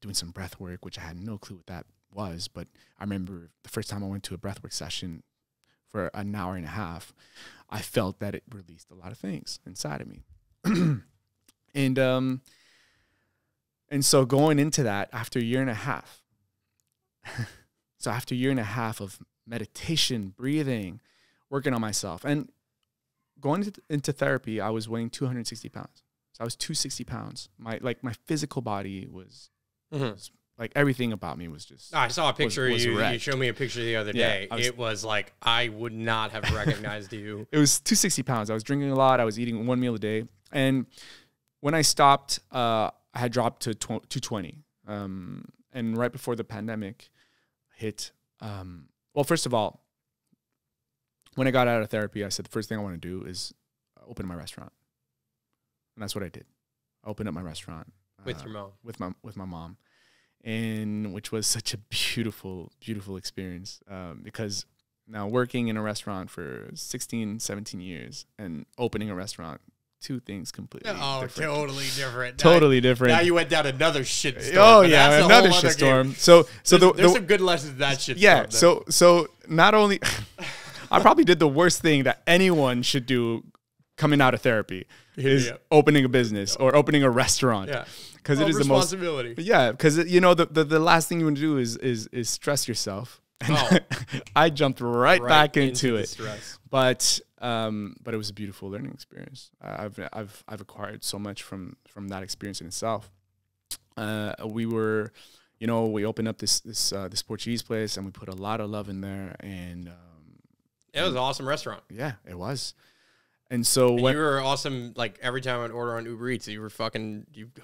doing some breath work, which I had no clue what that was. But I remember the first time I went to a breathwork session for an hour and a half, I felt that it released a lot of things inside of me. And so going into that, after a year and a half, of meditation, breathing, working on myself, and going into therapy, I was weighing 260 pounds. So I was 260 pounds. My physical body was like everything about me was just. I saw a picture. You showed me a picture the other day. It was like I would not have recognized you. It was 260 pounds. I was drinking a lot. I was eating one meal a day, and when I stopped, I had dropped to 220. And right before the pandemic hit, well, first of all, when I got out of therapy, I said the first thing I want to do is open my restaurant, and that's what I did. I opened up my restaurant with your mom, with my mom, and which was such a beautiful experience because now working in a restaurant for 16, 17 years and opening a restaurant, two things completely different. Totally different. Totally different. Now you went down another shitstorm. Oh yeah, another shitstorm. So there's some good lessons in that shitstorm. Yeah. So not only I probably did the worst thing that anyone should do coming out of therapy is opening a business or opening a restaurant. Yeah. Because it is the most responsibility. Yeah, because you know the last thing you want to do is stress yourself. I jumped right back into it. But it was a beautiful learning experience. I've acquired so much from that experience in itself. We opened up this Portuguese place, and we put a lot of love in there, and it was an awesome restaurant. Yeah, it was. And so you were awesome. Like every time I'd order on Uber Eats, you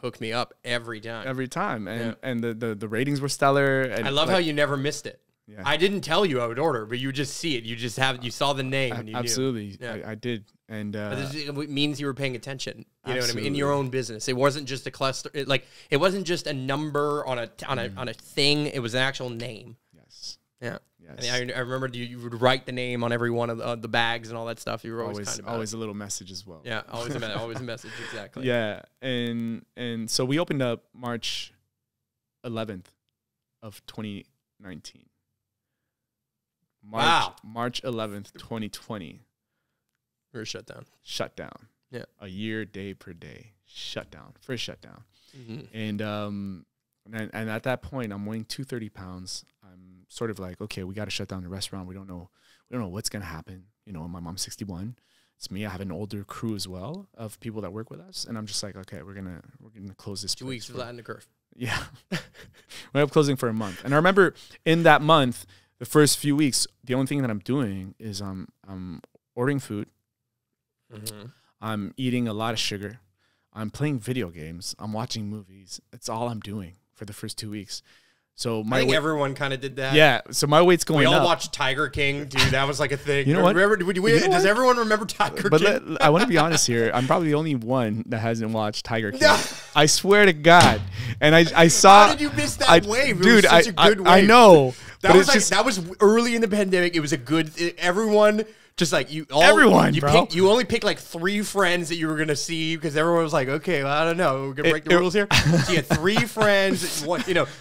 hooked me up every time. Every time, and the ratings were stellar. And I love how you never missed it. Yeah. I didn't tell you I would order, but you would just see it. You saw the name and you absolutely knew. I did, and it means you were paying attention. You know what I mean? In your own business, it wasn't just a cluster. It wasn't just a number on a thing. It was an actual name. Yes. Yeah. Yes. I remember you would write the name on every one of the bags and all that stuff. You were always a little message as well. Yeah, always a message, exactly. Yeah, and so we opened up March 11th of 2019. March 11th, 2020. We were shut down. Shut down. Yeah. A year, day per day. Shut down. First shutdown. And at that point, I'm weighing 230 pounds. I'm sort of like, okay, we got to shut down the restaurant. We don't know what's gonna happen. You know, my mom's 61. It's me. I have an older crew as well of people that work with us, and I'm just like, okay, we're gonna close this. 2 weeks flatten the curve. Yeah, we're up closing for a month, and I remember in that month. The first few weeks, the only thing that I'm doing is I'm ordering food. I'm eating a lot of sugar. I'm playing video games. I'm watching movies. That's all I'm doing for the first 2 weeks. So I think everyone kind of did that. Yeah. So my weight's going up. We all watched Tiger King, dude. That was like a thing. You know what? Does everyone remember Tiger King? I want to be honest here. I'm probably the only one that hasn't watched Tiger King. I swear to God. And I saw. How did you miss that wave? Dude, it was such a good wave. I know. That was early in the pandemic. It was a good. Everyone. Just like you only picked like 3 friends that you were gonna see because everyone was like, okay, well, I don't know, we're gonna break the rules here. So you had 3 friends,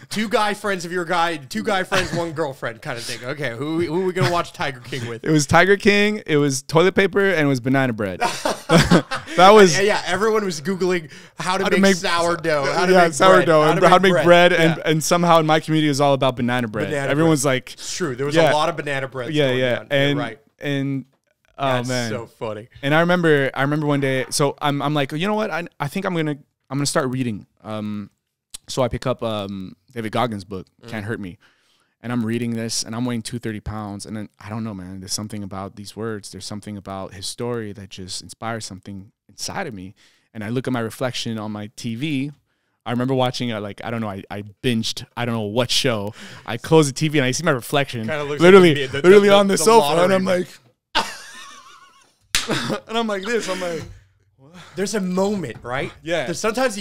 2 guy friends of your guy, 2 guy friends, 1 girlfriend kind of thing. Okay, who are we gonna watch Tiger King with? It was Tiger King, it was toilet paper, and it was banana bread. That was everyone was Googling how to make sourdough, how to make bread, and somehow in my community it was all about banana bread. Everyone's like, it's true. There was a lot of banana bread. Yeah. And right. And that's man, so funny. And I remember one day. So I'm like, you know what? I think I'm gonna start reading. So I pick up David Goggins' book, Can't Hurt Me, and I'm reading this, and I'm weighing 230 pounds, and then I don't know, man. There's something about these words. There's something about his story that just inspires something inside of me. And I look at my reflection on my TV. I remember watching I binged, I don't know what show. I close the TV and I see my reflection literally on the sofa, and I'm like, and I'm like this. I'm like, what? There's a moment, right? Yeah. Sometimes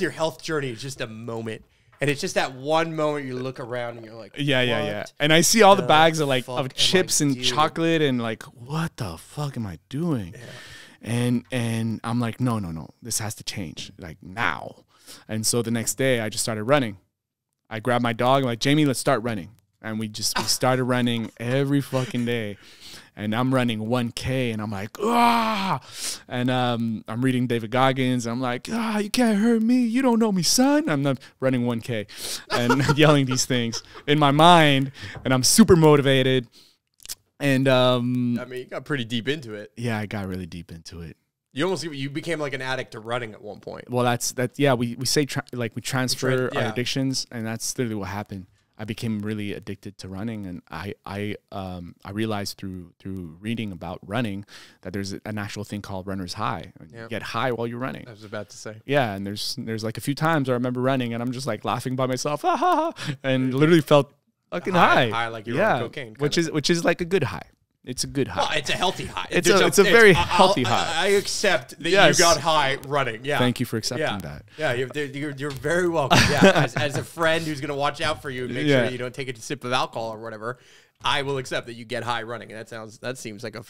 your health journey is just a moment, and it's just that one moment you look around and you're like, yeah. And I see all the bags of chips and chocolate, and like, what the fuck am I doing? Yeah. And I'm like, no, this has to change, like now. And so the next day I just started running. I grabbed my dog. I'm like, Jamie, let's start running. And we started running every fucking day. And I'm running 1K, and I'm like, ah. And I'm reading David Goggins. And I'm like, you can't hurt me. You don't know me, son. I'm not running 1K and yelling these things in my mind. And I'm super motivated. And I mean, you got pretty deep into it. Yeah, I got really deep into it. You became like an addict to running at one point. Well, that's. Yeah, we say we transfer our addictions, and that's literally what happened. I became really addicted to running, and I realized through reading about running that there's an actual thing called runner's high. You get high while you're running. I was about to say. Yeah, and there's like a few times I remember running, and I'm just like laughing by myself, and literally felt fucking high. High like you're on cocaine. Which is like a good high. It's a good high. Well, it's a healthy high. It's a very healthy high. I accept that you got high running. Yeah. Thank you for accepting that. Yeah, you're very welcome. Yeah, as a friend who's gonna watch out for you and make sure you don't take a sip of alcohol or whatever, I will accept that you get high running. And that seems like a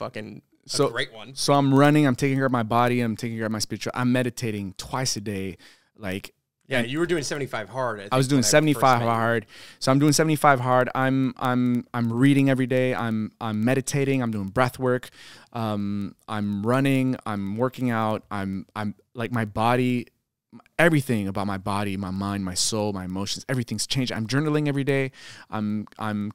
great one. So I'm running. I'm taking care of my body. I'm taking care of my spiritual. I'm meditating twice a day, like. Yeah, you were doing 75 hard. I was doing 75 hard. So I'm doing 75 hard. I'm reading every day. I'm meditating. I'm doing breath work. I'm running. I'm working out. I'm like my body, everything about my body, my mind, my soul, my emotions, everything's changed. I'm journaling every day. I'm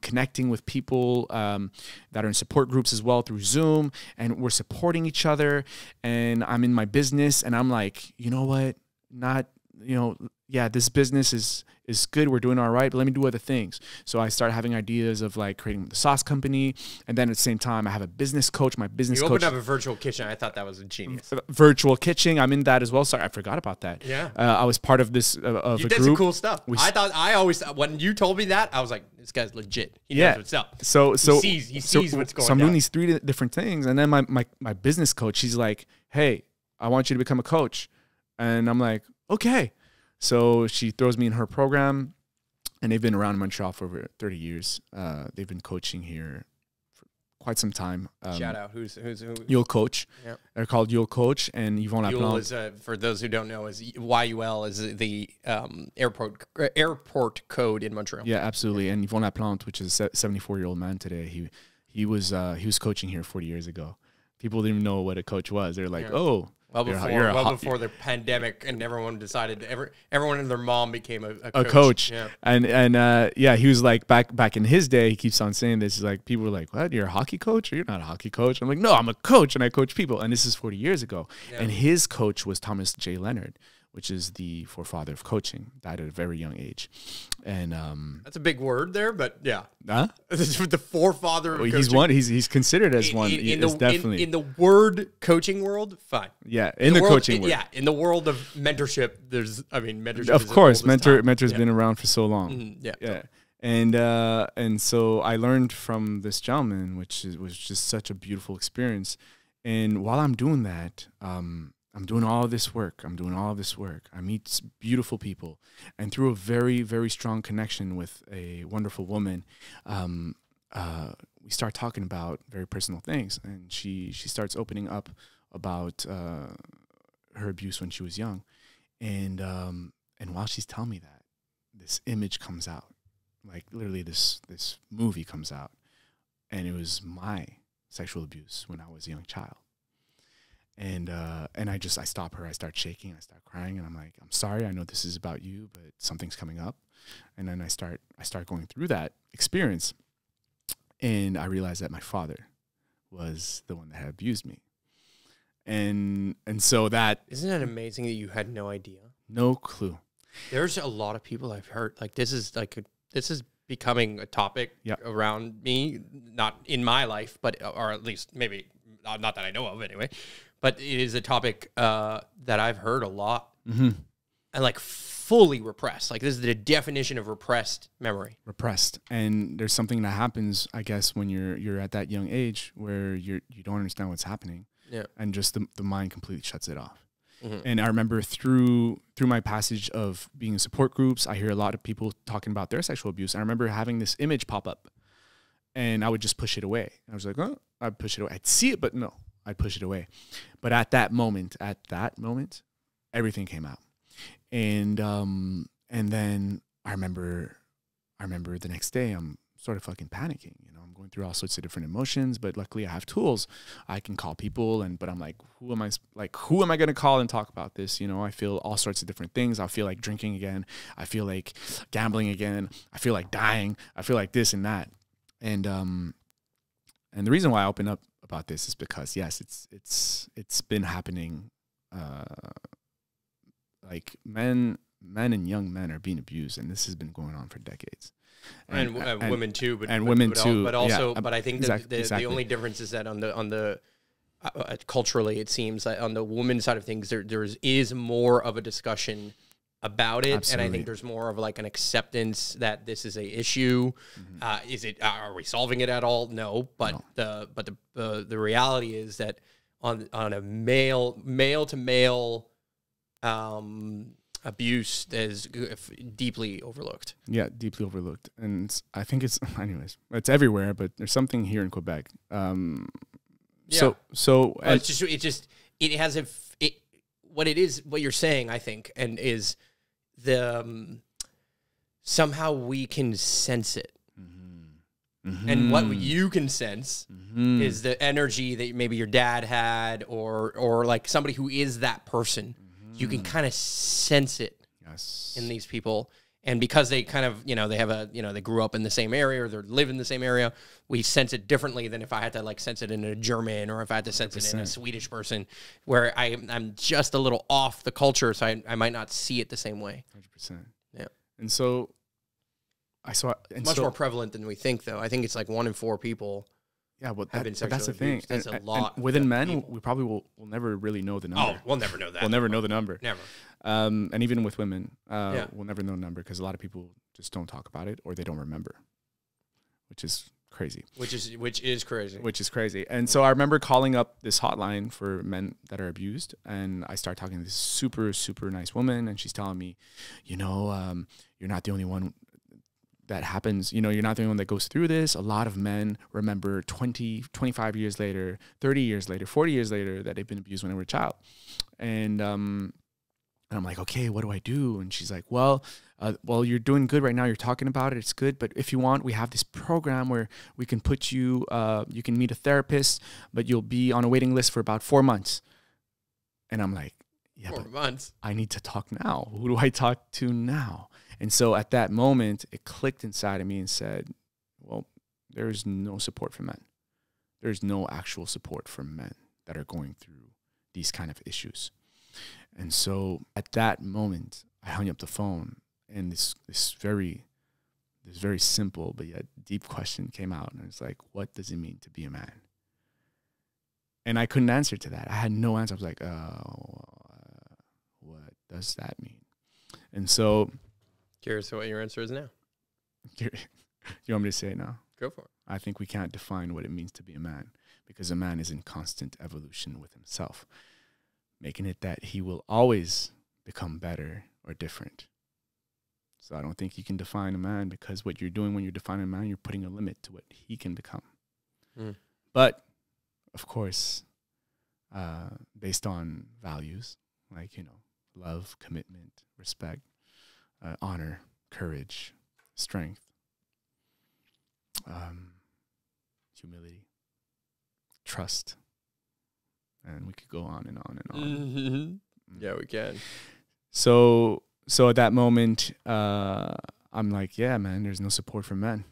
connecting with people that are in support groups as well through Zoom, and we're supporting each other. And I'm in my business, and I'm like, you know what? This business is good. We're doing all right, but let me do other things. So I started having ideas of like creating the sauce company. And then at the same time, I have a business coach. My business coach. You opened up a virtual kitchen. I thought that was a genius. Virtual kitchen. I'm in that as well. Sorry, I forgot about that. Yeah. I was part of this, of you a did group. Some cool stuff. I always, when you told me that, I was like, this guy's legit. He knows what's up. So he sees what's going on. So I'm doing these 3 different things. And then my business coach, she's like, hey, I want you to become a coach. And I'm like, okay. So she throws me in her program, and they've been around Montreal for over 30 years. They've been coaching here for quite some time. Shout out. Who's who? You'll Coach. Yep. They're called You'll Coach, and Yvonne Yule is, for those who don't know, is YUL is the airport code in Montreal. Yeah, absolutely. And Yvonne Laplante, which is a 74-year-old man today, he was coaching here 40 years ago. People didn't even know what a coach was. They're like, oh. Well before the pandemic, and everyone decided everyone and their mom became a coach. Yeah. And he was like back in his day. He keeps on saying this. He's like, people were like, "What? You're a hockey coach? Or you're not a hockey coach?" I'm like, "No, I'm a coach, and I coach people." And this is 40 years ago. Yeah. And his coach was Thomas J. Leonard, which is the forefather of coaching. Died at a very young age. And that's a big word there, but yeah. Huh? The forefather of coaching. He's considered as one. Definitely in the word coaching world, fine. Yeah, in the coaching world. Yeah, in the world of mentorship, mentorship. Of course, mentor's been around for so long. Mm-hmm. Yeah. Totally. And so I learned from this gentleman, which was just such a beautiful experience. And while I'm doing that, I'm doing all of this work. I meet beautiful people. And through a very, very strong connection with a wonderful woman, we start talking about very personal things. And she starts opening up about her abuse when she was young. And while she's telling me that, this image comes out. Like literally this movie comes out. And it was my sexual abuse when I was a young child. And I stop her. I start shaking. I start crying, and I'm like, "I'm sorry. I know this is about you, but something's coming up." And then I start going through that experience, and I realized that my father was the one that had abused me. And so that isn't it amazing that you had no idea? No clue. There's a lot of people I've heard like this is becoming a topic around me, not in my life, but or at least maybe not that I know of anyway. But it is a topic that I've heard a lot, and like fully repressed. Like this is the definition of repressed memory. Repressed, and there's something that happens, I guess, when you're at that young age where you don't understand what's happening, and just the mind completely shuts it off. And I remember through my passage of being in support groups, I hear a lot of people talking about their sexual abuse. And I remember having this image pop up, and I would just push it away. And I was like, oh, I'd push it away. I'd see it, but no. I'd push it away. But at that moment, everything came out. And then I remember the next day I'm sort of fucking panicking. I'm going through all sorts of different emotions, but luckily I have tools. I can call people, but I'm like, who am I going to call and talk about this? I feel all sorts of different things. I feel like drinking again. I feel like gambling again. I feel like dying. I feel like this and that. And the reason why I open up about this is because yes, it's been happening. Like men and young men are being abused, and this has been going on for decades. And women too, but women too. But also, but I think the only difference is that on the culturally, it seems like on the women's side of things, there is more of a discussion about it. Absolutely. And I think there's more of like an acceptance that this is a issue. Are we solving it at all? No, but the reality is that on a male to male abuse is deeply overlooked. Yeah, deeply overlooked. And I think anyways, it's everywhere, but there's something here in Quebec. It has what you're saying, I think, and is somehow we can sense it. And what you can sense is the energy that maybe your dad had, or like somebody who is that person. You can kind of sense it in these people. And because they kind of, they have they grew up in the same area or they live in the same area, we sense it differently than if I had to like sense it in a German or if I had to sense 100%. It in a Swedish person, where I'm just a little off the culture, so I might not see it the same way. 100%. Yeah. And so it's much more prevalent than we think, though. I think it's like 1 in 4 people. Yeah, but that's the thing. That's a lot. And within men, we probably will never really know the number. Oh, we'll never know that. We'll never know the number. Never. And even with women, we'll never know the number because a lot of people just don't talk about it or they don't remember, which is crazy. Which is crazy. And so I remember calling up this hotline for men that are abused, and I start talking to this super, super nice woman, and she's telling me, you're not the only one that happens. You're not the only one that goes through this. A lot of men remember 20, 25 years later, 30 years later, 40 years later that they've been abused when they were a child. And I'm like, okay, what do I do? And she's like, well, you're doing good right now. You're talking about it. It's good. But if you want, we have this program where we can put you, you can meet a therapist, but you'll be on a waiting list for about 4 months. And I'm like, yeah, 4 months. I need to talk now. Who do I talk to now? And so at that moment, it clicked inside of me and said, well, there's no support for men. There's no actual support for men that are going through these kind of issues. And so at that moment, I hung up the phone, and this very simple but yet deep question came out. And it's like, what does it mean to be a man? And I couldn't answer to that. I had no answer. I was like, what does that mean? And so... Curious what your answer is now. You want me to say it now? Go for it. I think we can't define what it means to be a man, because a man is in constant evolution with himself, making it that he will always become better or different. So I don't think you can define a man, because what you're doing when you're defining a man, you're putting a limit to what he can become. But, of course, based on values like, love, commitment, respect, honor, courage, strength, humility, trust, and we could go on and on and on. Yeah, we can. So at that moment, I'm like, yeah, man, there's no support for men.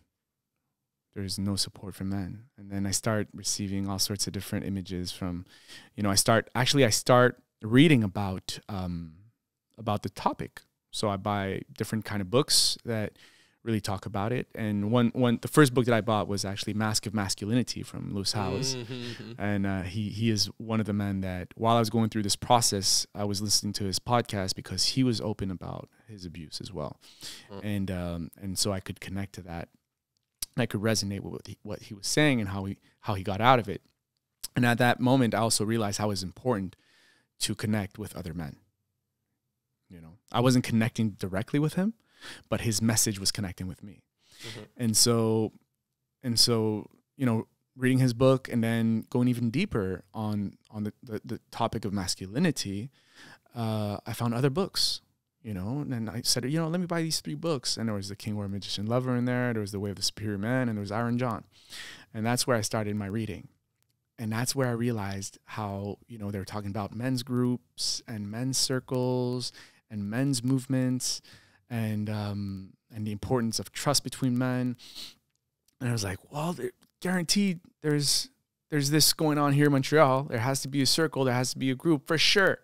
There's no support for men. And then I start receiving all sorts of different images from, I start reading about the topic. So I buy different kind of books that really talk about it. And the first book that I bought was actually Mask of Masculinity from Lewis Howes. And he is one of the men that, while I was going through this process, I was listening to his podcast because he was open about his abuse as well. And so I could connect to that. And I could resonate with what he was saying and how he got out of it. And at that moment, I also realized how it was important to connect with other men. I wasn't connecting directly with him, but his message was connecting with me. And so, reading his book and then going even deeper on the topic of masculinity, I found other books, and then I said, let me buy these 3 books. And there was The King, Warrior, Magician, Lover in there. There was The Way of the Superior Man, and there was Iron John. And that's where I started my reading. And that's where I realized how, they were talking about men's groups and men's circles and men's movements and the importance of trust between men. And I was like, well, guaranteed there's this going on here in Montreal. There has to be a circle. There has to be a group for sure.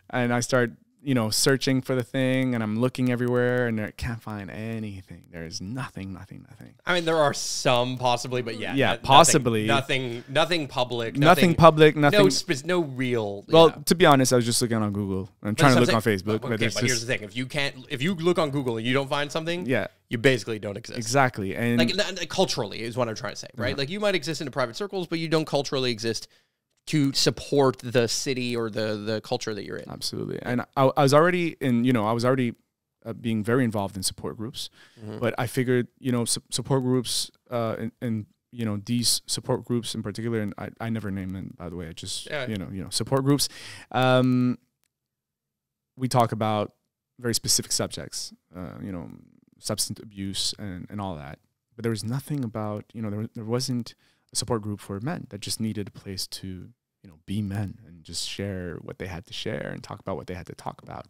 And I started you know, searching for the thing, and I'm looking everywhere, and I can't find anything. There's nothing. I mean, there are some possibly, but yeah, possibly nothing public, nothing public, nothing. No real. Well, to be honest, I was just looking on Google. I'm trying to look on Facebook, but here's the thing: if you look on Google and you don't find something, you basically don't exist. Exactly, and like culturally is what I'm trying to say, right? Like you might exist in private circles, but you don't culturally exist to support the city or the culture that you're in. Absolutely. And I was already being very involved in support groups, but I figured, you know, support groups and you know, these support groups in particular, and I never name them, by the way, I just, you know, support groups. We talk about very specific subjects, you know, substance abuse and all that, but there was nothing about, you know, there wasn't a support group for men that just needed a place to, you know, be men and just share what they had to share and talk about what they had to talk about.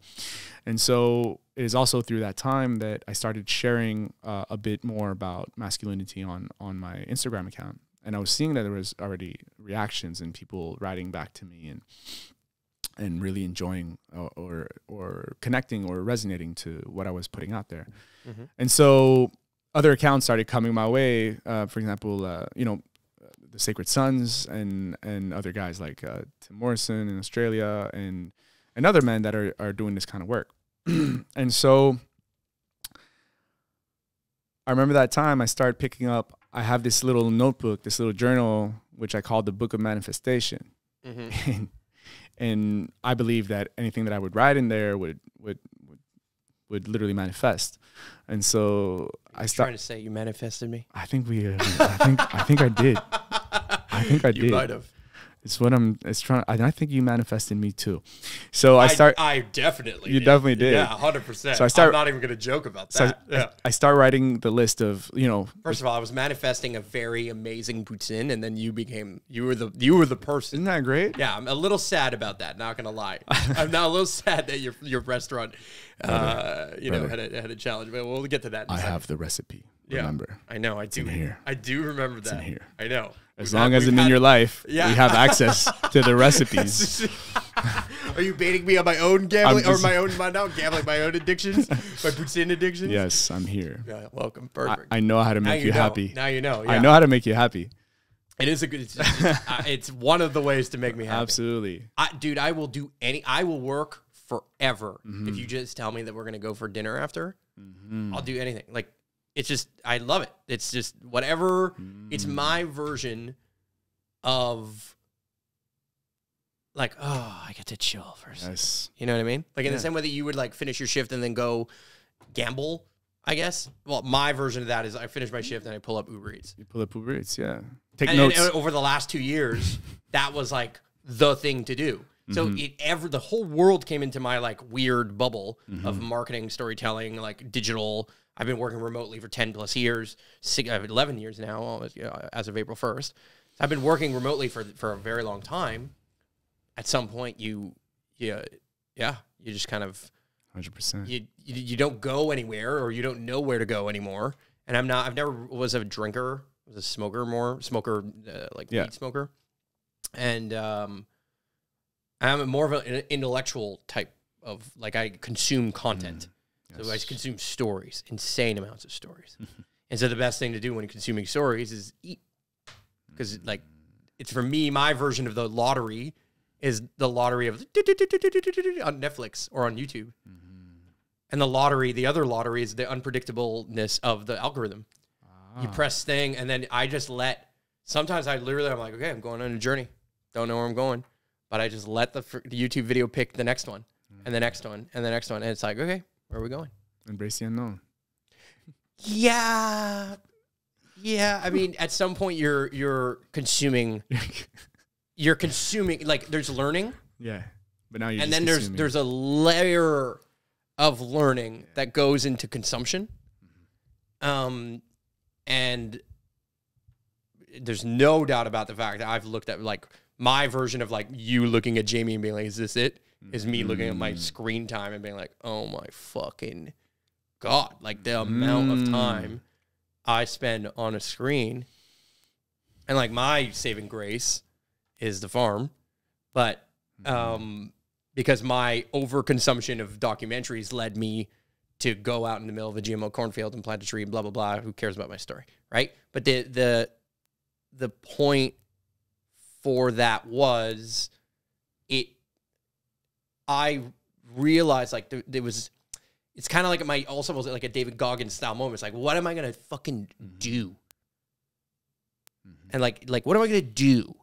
And so it is also through that time that I started sharing a bit more about masculinity on my Instagram account. And I was seeing that there was already reactions and people writing back to me and really enjoying or connecting or resonating to what I was putting out there. And so other accounts started coming my way. For example, you know, the Sacred Sons and other guys like Tim Morrison in Australia and other men that are doing this kind of work. And so I remember that time I started picking up, I have this little notebook, this little journal, which I called the Book of Manifestation. And I believe that anything that I would write in there would literally manifest. And so I started trying to say you manifested me. I think I did. I think I did. You might have. It's what I think you manifested me too. So I definitely You definitely did. Yeah, 100%. So I'm not even going to joke about that. So I start writing the list of, you know. First of all, I was manifesting a very amazing poutine, and then you were the person. Isn't that great? Yeah, I'm a little sad about that, not going to lie. I'm now a little sad that your restaurant had a challenge, but we'll get to that in a second. have the recipe. Remember. I know, I do. It's in here. I do remember that. It's in here. I know. As long as I'm in your life, we have access to the recipes. Are you baiting me on my own gambling my own addictions, my poutine addictions? Yes, I'm here. Yeah, welcome. Perfect. I know how to make you happy. Now you know. Yeah. I know how to make you happy. It is a good. It's one of the ways to make me happy. Absolutely, dude. I will do I will work forever if you just tell me that we're gonna go for dinner after. I'll do anything. Like. It's just, I love it. It's just whatever. It's my version of like, oh, I get to chill first. Yes. You know what I mean? Like in the same way that you would like finish your shift and then go gamble, I guess. Well, my version of that is I finish my shift and I pull up Uber Eats. You pull up Uber Eats, yeah. Take notes. And over the last 2 years, that was like the thing to do. So the whole world came into my like weird bubble of marketing, storytelling, like digital. I've been working remotely for 10 plus years, 11 years now, as of April 1st. I've been working remotely for a very long time. At some point, you just kind of 100%. You don't go anywhere, or you don't know where to go anymore. And I've never was a drinker, was a smoker, weed smoker, and I'm more of an intellectual type of like I consume content. So I consume stories, insane amounts of stories. And so the best thing to do when consuming stories is eat. Because like it's for me, my version of the lottery is the lottery of on Netflix or on YouTube. And the other lottery is the unpredictableness of the algorithm. You press thing and then I just sometimes I'm like, okay, I'm going on a journey. Don't know where I'm going. But I just let the YouTube video pick the next one and the next one and the next one. And it's like, okay. Where are we going? Embrace the unknown. Yeah. I mean, at some point you're consuming. You're consuming. Like there's learning. Yeah, but now you're. And then there's a layer of learning that goes into consumption. And there's no doubt about the fact that I've looked at like my version of like you looking at Jamie and being like, "Is this it?" Is me looking at my screen time and being like, oh my fucking God. Like the amount of time I spend on a screen. And like my saving grace is the farm. But because my overconsumption of documentaries led me to go out in the middle of a GMO cornfield and plant a tree and blah, blah, blah. Who cares about my story, right? But the point for that was I realized like there was, it's kind of like also was like a David Goggins style moment. It's like, what am I going to fucking do? And like, what am I going to do?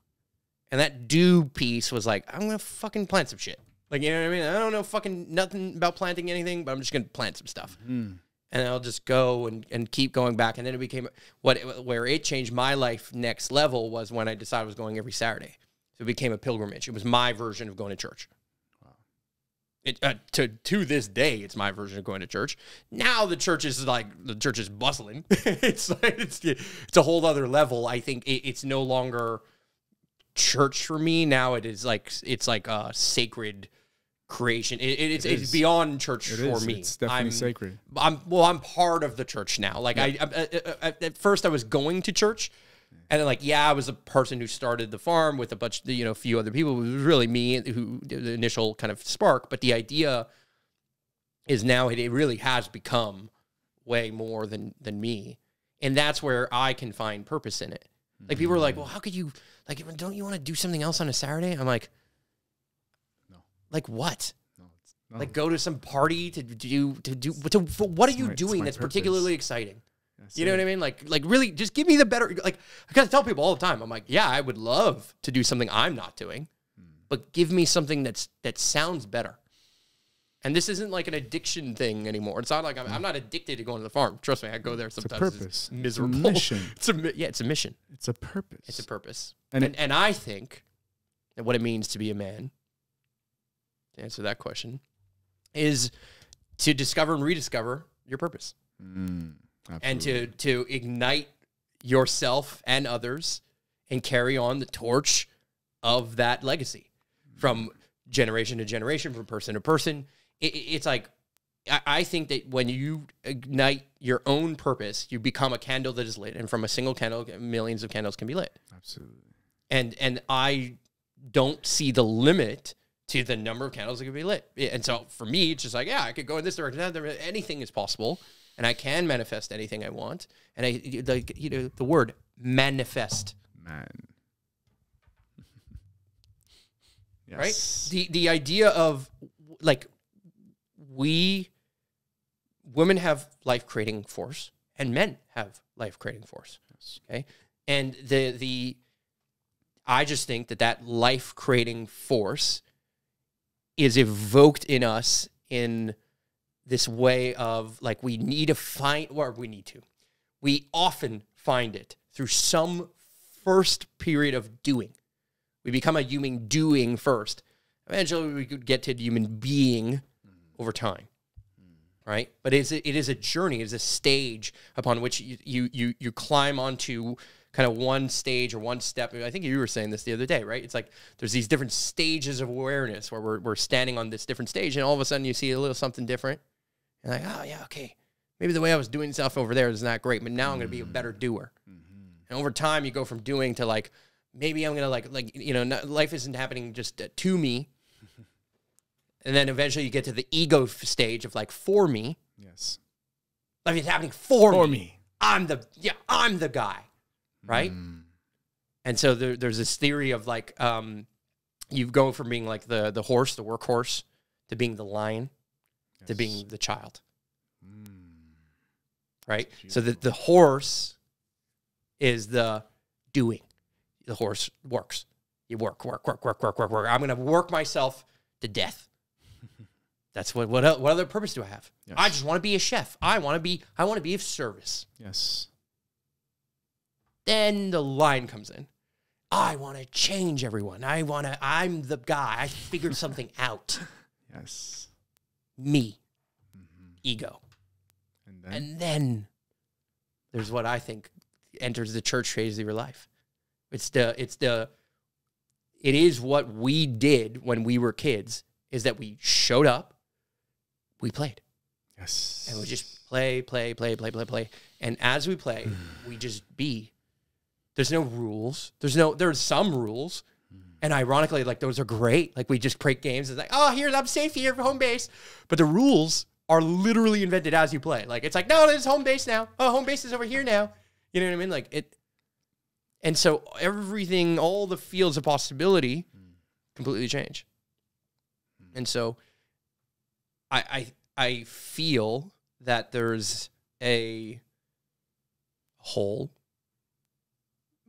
And that do piece was like, I'm going to fucking plant some shit. Like, you know what I mean? I don't know fucking nothing about planting anything, but I'm just going to plant some stuff. And I'll just go and keep going back. And then it became where it changed my life next level was when I decided I was going every Saturday. So it became a pilgrimage. It was my version of going to church. To this day, it's my version of going to church. Now the church is bustling. it's a whole other level. I think it's no longer church for me. Now it's like a sacred creation. It's beyond church for me. It's definitely sacred. I'm part of the church now. Like at first I was going to church. And then, like, I was a person who started the farm with a bunch, a few other people. It was really me who did the initial kind of spark. But the idea is now it really has become way more than me. And that's where I can find purpose in it. Like, people are like, well, how could you, like, don't you want to do something else on a Saturday? I'm like, no. Like, what? No. Like, go to some party what are you doing that's particularly exciting? You know what I mean? Like really, just give me the better. Like, I gotta tell people all the time. I'm like, I would love to do something I'm not doing, but give me something that sounds better. And this isn't like an addiction thing anymore. It's not like I'm not addicted to going to the farm. Trust me, I go there sometimes. It's a purpose. It's miserable. It's a mission. It's a mission. It's a purpose. It's a purpose. And I think that what it means to be a man, to answer that question, is to discover and rediscover your purpose. Absolutely. And to ignite yourself and others and carry on the torch of that legacy from generation to generation, from person to person. It's like, I think that when you ignite your own purpose, you become a candle that is lit. And from a single candle, millions of candles can be lit. Absolutely. And I don't see the limit to the number of candles that can be lit. And so for me, it's just like, I could go in this direction, that direction. Anything is possible. And I can manifest anything I want. And the word manifest. Man. Yes. Right? The idea of, like, women have life-creating force, and men have life-creating force. Yes. Okay? And I just think that life-creating force is evoked in us in this way of, like, we often find it through some first period of doing. We become a human doing first. Eventually, we could get to human being over time, right? But it is a journey. It is a stage upon which you climb onto kind of one stage or one step. I think you were saying this the other day, right? It's like there's these different stages of awareness where we're standing on this different stage, and all of a sudden you see a little something different. You're like, oh, yeah, okay. Maybe the way I was doing stuff over there is not great, but now I'm going to be a better doer. And over time, you go from doing to, like, maybe I'm going to, life isn't happening just to me. And then eventually you get to the ego stage of, like, for me. Yes. Life is happening for me. I'm the guy, right? And so there's this theory of, like, you go from being, like, the horse, the workhorse, to being the lion. To being the child. Right? So the horse is the doing. The horse works. You work. I'm going to work myself to death. That's what other purpose do I have? Yes. I just want to be a chef. I want to be of service. Yes. Then the line comes in. I want to change everyone. I'm the guy. I figured something out. Yes. Me. Ego. And then there's what I think enters the church phase of your life. It is what we did when we were kids, is that we showed up, we played. Yes. And we just play. And as we play, we just be. There's no rules. There's some rules, And ironically, like, those are great. Like, we just create games. It's like, oh, here, I'm safe here for home base. But the rules are literally invented as you play. Like, it's like, no, there's home base now. Oh, home base is over here now. You know what I mean? Like, it. And so everything, all the fields of possibility completely change. And so I feel that there's a hole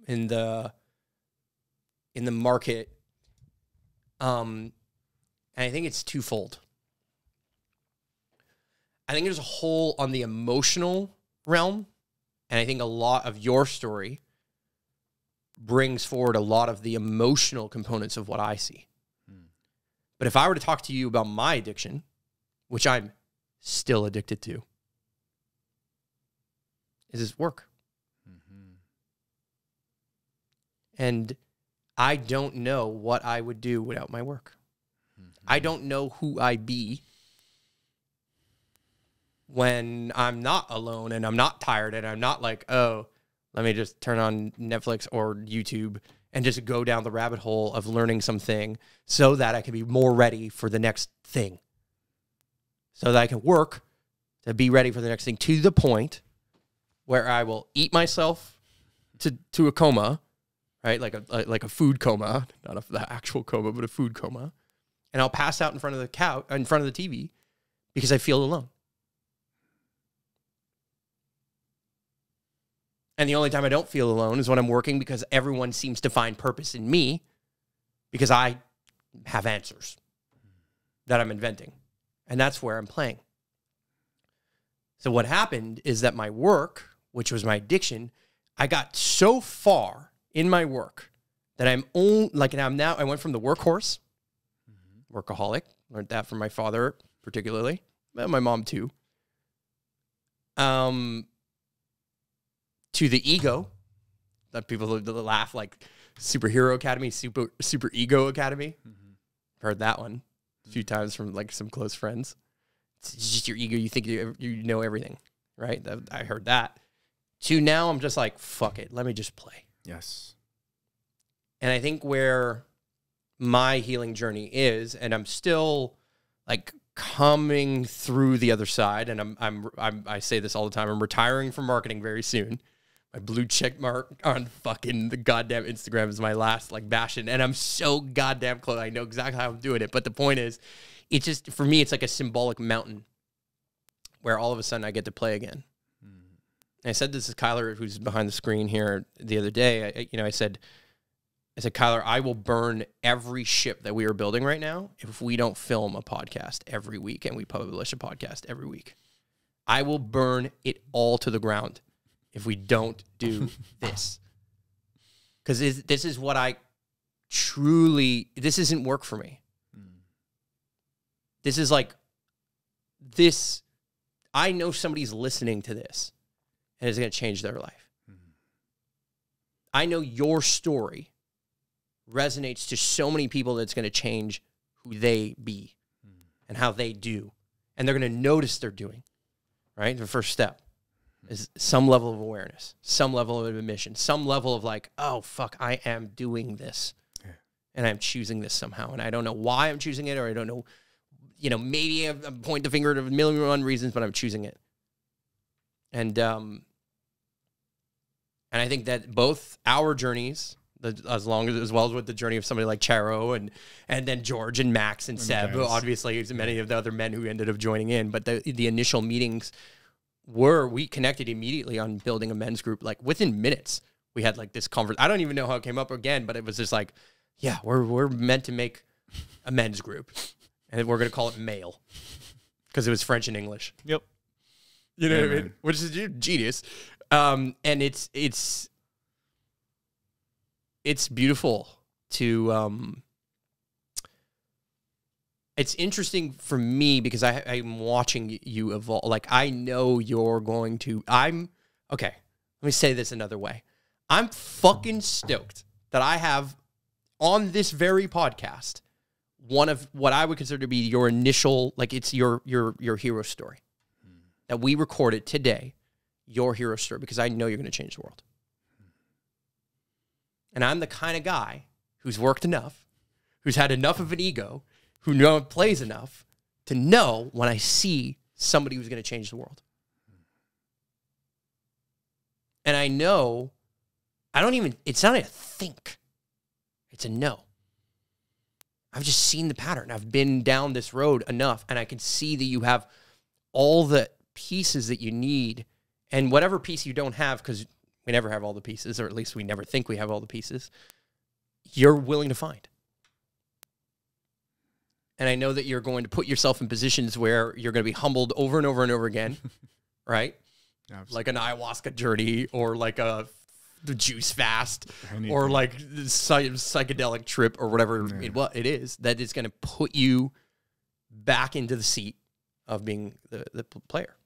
in the market, and I think it's twofold. I think there's a hole on the emotional realm, and I think a lot of your story brings forward a lot of the emotional components of what I see. But if I were to talk to you about my addiction, which I'm still addicted to, is this work. And I don't know what I would do without my work. I don't know who I'd be when I'm not alone and I'm not tired and I'm not like, oh, let me just turn on Netflix or YouTube and just go down the rabbit hole of learning something so that I can be more ready for the next thing. So that I can work to be ready for the next thing, to the point where I will eat myself to a coma, right? Like a food coma, not the actual coma, but a food coma. And I'll pass out in front of the couch, in front of the TV, because I feel alone. And the only time I don't feel alone is when I'm working, because everyone seems to find purpose in me because I have answers that I'm inventing. And that's where I'm playing. So what happened is that my work, which was my addiction, I got so far in my work that I went from the workhorse, workaholic, learned that from my father particularly, but my mom too, to the ego, that people laugh, like Superhero Academy, Super Ego Academy. Heard that one a few times from like some close friends. It's just your ego. You think you know everything, right? I heard that. To now, I'm just like, fuck it. Let me just play. Yes. And I think where my healing journey is, and I'm still like coming through the other side, and I say this all the time, I'm retiring from marketing very soon. My blue check mark on fucking the goddamn Instagram is my last like bastion. And I'm so goddamn close. I know exactly how I'm doing it. But the point is, it's just, for me, it's like a symbolic mountain where all of a sudden I get to play again. And I said this to Kyler, who's behind the screen here, the other day. I said, Kyler, I will burn every ship that we are building right now if we don't film a podcast every week and we publish a podcast every week. I will burn it all to the ground if we don't do this. Because this is what this isn't work for me. This is like, I know somebody's listening to this and it's going to change their life. I know your story resonates to so many people that it's going to change who they be and how they do. And they're going to notice they're doing, right? The first step is some level of awareness, some level of admission, some level of like, oh, fuck, I am doing this. Yeah. And I'm choosing this somehow. And I don't know why I'm choosing it, or I don't know, maybe I point the finger at a million and one reasons, but I'm choosing it. And I think that both our journeys, as well as with the journey of somebody like Charo and then George and Max and Seb, obviously many of the other men who ended up joining in, but the initial meetings we connected immediately on building a men's group. Like within minutes, we had like this conversation. I don't even know how it came up again, but it was just like, yeah, we're meant to make a men's group, and we're gonna call it male because it was French and English. Yep. You know what I mean? Which is genius. And it's beautiful to, it's interesting for me because I'm watching you evolve. Like, I know you're going to, okay, let me say this another way. I'm fucking stoked that I have on this very podcast one of what I would consider to be your initial, like it's your hero story that we recorded today, your hero story, because I know you're going to change the world. And I'm the kind of guy who's worked enough, who's had enough of an ego, who plays enough to know when I see somebody who's going to change the world. And I know, it's not a think, it's a know. I've just seen the pattern. I've been down this road enough, and I can see that you have all the pieces that you need, and whatever piece you don't have, because we never have all the pieces, or at least we never think we have all the pieces, you're willing to find. And I know that you're going to put yourself in positions where you're going to be humbled over and over and over again, right? Absolutely. Like an ayahuasca journey, or like the juice fast, or like the psychedelic trip, or whatever it is, that is going to put you back into the seat of being the player.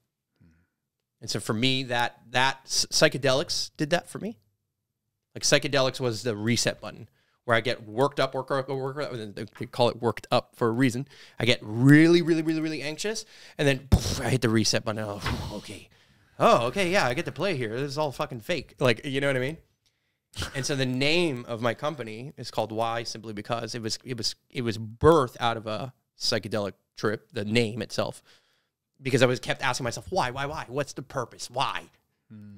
And so for me, that psychedelics did that for me. Like psychedelics was the reset button where I get worked up, they call it worked up for a reason. I get really, really, really, really anxious, and then poof, I hit the reset button. Oh, okay, yeah, I get to play here. This is all fucking fake. Like, you know what I mean? And so the name of my company is called Why, simply because it was birthed out of a psychedelic trip, the name itself. Because I kept asking myself, why? What's the purpose? Why?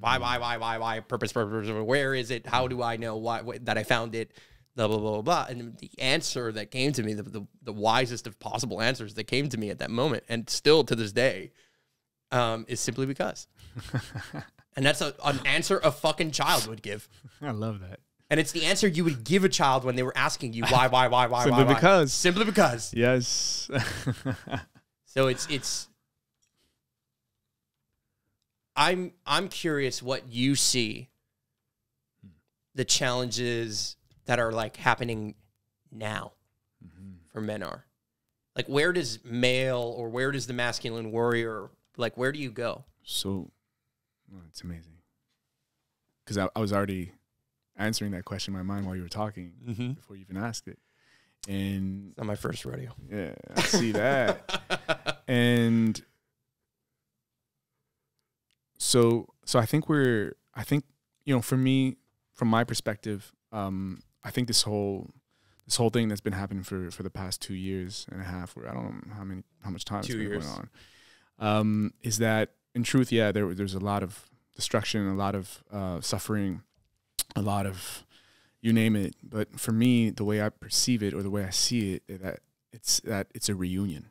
Why? Purpose. Where is it? How do I know why that I found it? Blah, blah, blah, blah, blah. And the answer that came to me, the wisest of possible answers that came to me at that moment, and still to this day, is simply because. And that's an answer a fucking child would give. I love that. And it's the answer you would give a child when they were asking you why. Simply because. Simply because. Yes. So it's I'm curious what you see the challenges that are like happening now for men are. Like, where does male, or where does the masculine warrior, like, where do you go? So, it's amazing. Because I was already answering that question in my mind while you were talking before you even asked it. And it's not my first rodeo. Yeah, I see that. And so I think for me, from my perspective, I think this whole thing that's been happening for the past 2 years and a half, or I don't know how much time 2 years it's been going on, is that in truth, yeah, there's a lot of destruction, a lot of suffering, a lot of you name it. But for me, the way I perceive it, or the way I see it, that it's a reunion.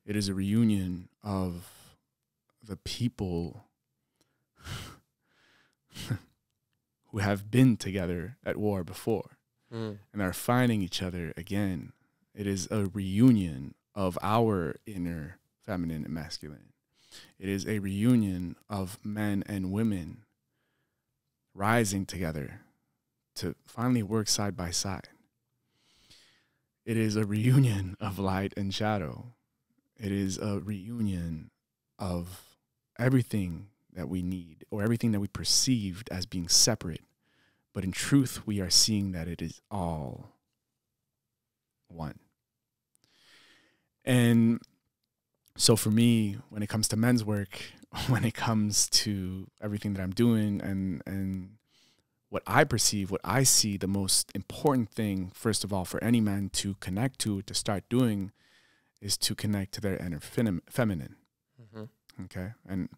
It is a reunion of the people who have been together at war before and are finding each other again. It is a reunion of our inner feminine and masculine. It is a reunion of men and women rising together to finally work side by side. It is a reunion of light and shadow. It is a reunion of everything that we need, or everything that we perceived as being separate. But in truth, we are seeing that it is all one. And so for me, when it comes to men's work, when it comes to everything that I'm doing, and what I perceive, what I see, the most important thing, first of all, for any man to connect to start doing, is to connect to their inner feminine. Okay? And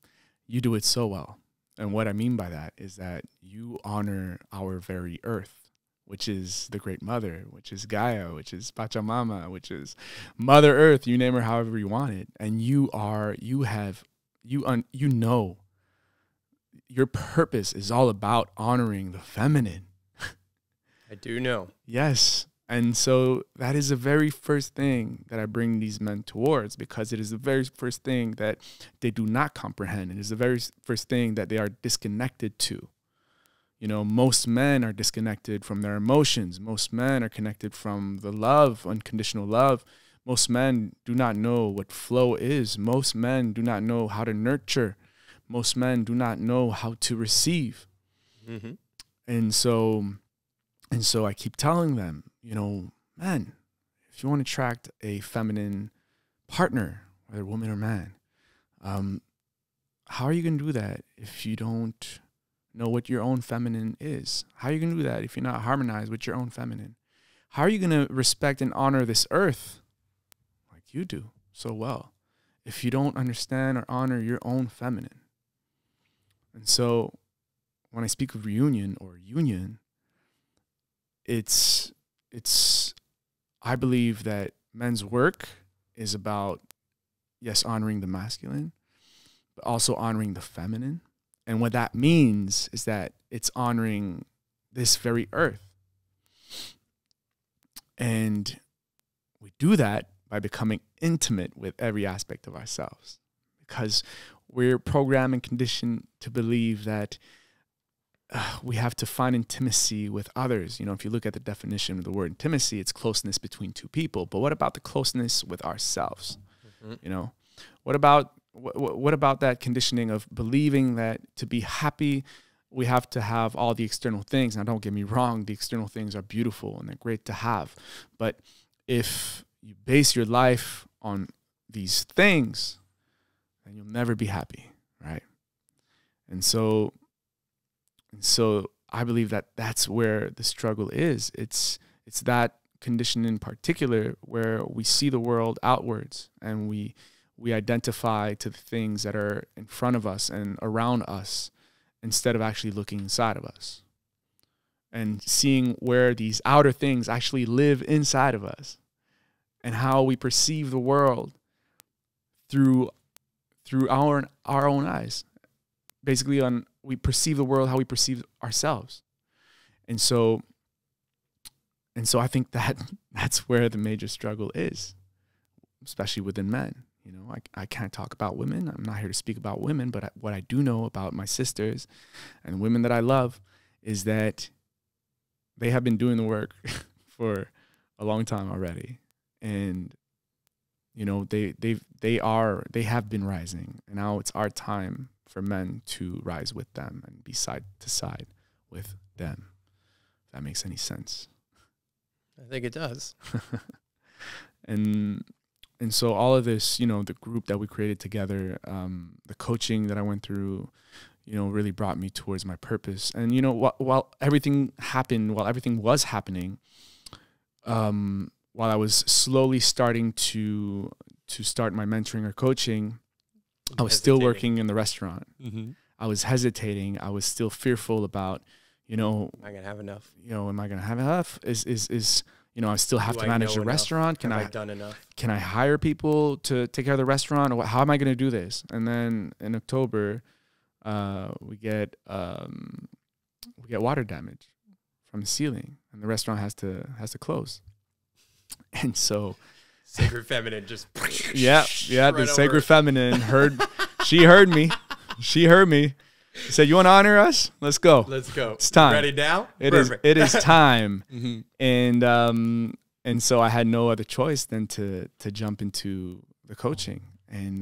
you do it so well. And what I mean by that is that you honor our very earth, which is the Great Mother, which is Gaia, which is Pachamama, which is Mother Earth. You name her however you want it, and you know, your purpose is all about honoring the feminine. I do know. Yes. And so that is the very first thing that I bring these men towards, because it is the very first thing that they do not comprehend. It is the very first thing that they are disconnected to. You know, most men are disconnected from their emotions. Most men are connected from the love, unconditional love. Most men do not know what flow is. Most men do not know how to nurture. Most men do not know how to receive. And so I keep telling them, you know, man, if you want to attract a feminine partner, whether woman or man, how are you going to do that if you don't know what your own feminine is. How are you going to do that if you're not harmonized with your own feminine? How are you going to respect and honor this earth like you do so well if you don't understand or honor your own feminine? And so when I speak of reunion or union, it's I believe that men's work is about, yes, honoring the masculine, but also honoring the feminine. And what that means is that it's honoring this very earth. And we do that by becoming intimate with every aspect of ourselves, because we're programmed and conditioned to believe that we have to find intimacy with others. You know, if you look at the definition of the word intimacy, it's closeness between two people. But what about the closeness with ourselves? Mm-hmm. You know, what about that conditioning of believing that to be happy, we have to have all the external things? Now, don't get me wrong. The external things are beautiful and they're great to have. But if you base your life on these things, then you'll never be happy, right? And so I believe that that's where the struggle is. It's that condition in particular where we see the world outwards and we identify to the things that are in front of us and around us instead of actually looking inside of us and seeing where these outer things actually live inside of us and how we perceive the world through our own eyes. Basically, we perceive the world how we perceive ourselves. And so I think that's where the major struggle is, especially within men. You know, I can't talk about women. I'm not here to speak about women, but what I do know about my sisters and women that I love is that they have been doing the work for a long time already. And, you know, they have been rising, and now it's our time for men to rise with them and be side to side with them. If that makes any sense. I think it does. And so all of this, you know, the group that we created together, the coaching that I went through, you know, really brought me towards my purpose. And, you know, while everything was happening, while I was slowly starting to start my mentoring or coaching, I was still working in the restaurant. Mm-hmm. I was hesitating. I was still fearful about, you know, am I going to have enough? You know, am I going to have enough? You know, I still have to manage the restaurant. Have I done enough? Can I hire people to take care of the restaurant? Or how am I going to do this? And then in October, we get water damage from the ceiling, and the restaurant has to close. And so, sacred feminine just yeah. The sacred feminine heard. She heard me. She said, "You want to honor us? Let's go. Let's go. It's time. Ready now? It is time." Mm-hmm. And so I had no other choice than to jump into the coaching, and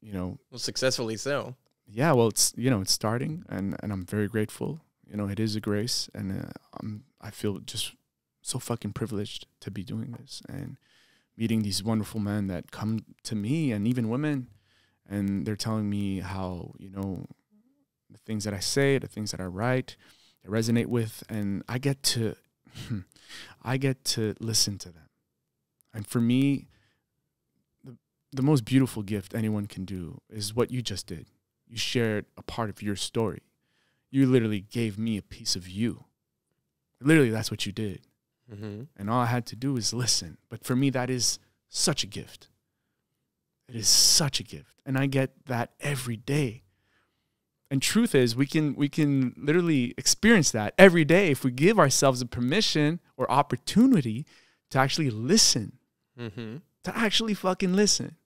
you know, well, successfully so. Yeah, well, it's starting, and I'm very grateful. You know, it is a grace, and I feel just so fucking privileged to be doing this and meeting these wonderful men that come to me, and even women, and they're telling me how, you know, the things that I say, the things that I write, they resonate with, and I get to listen to them. And for me, the most beautiful gift anyone can do is what you just did. You shared a part of your story. You literally gave me a piece of you. Literally, that's what you did. Mm-hmm. And all I had to do is listen. But for me, that is such a gift. It is such a gift. And I get that every day. And truth is, we can literally experience that every day if we give ourselves a permission or opportunity to actually listen. Mm-hmm. To actually fucking listen.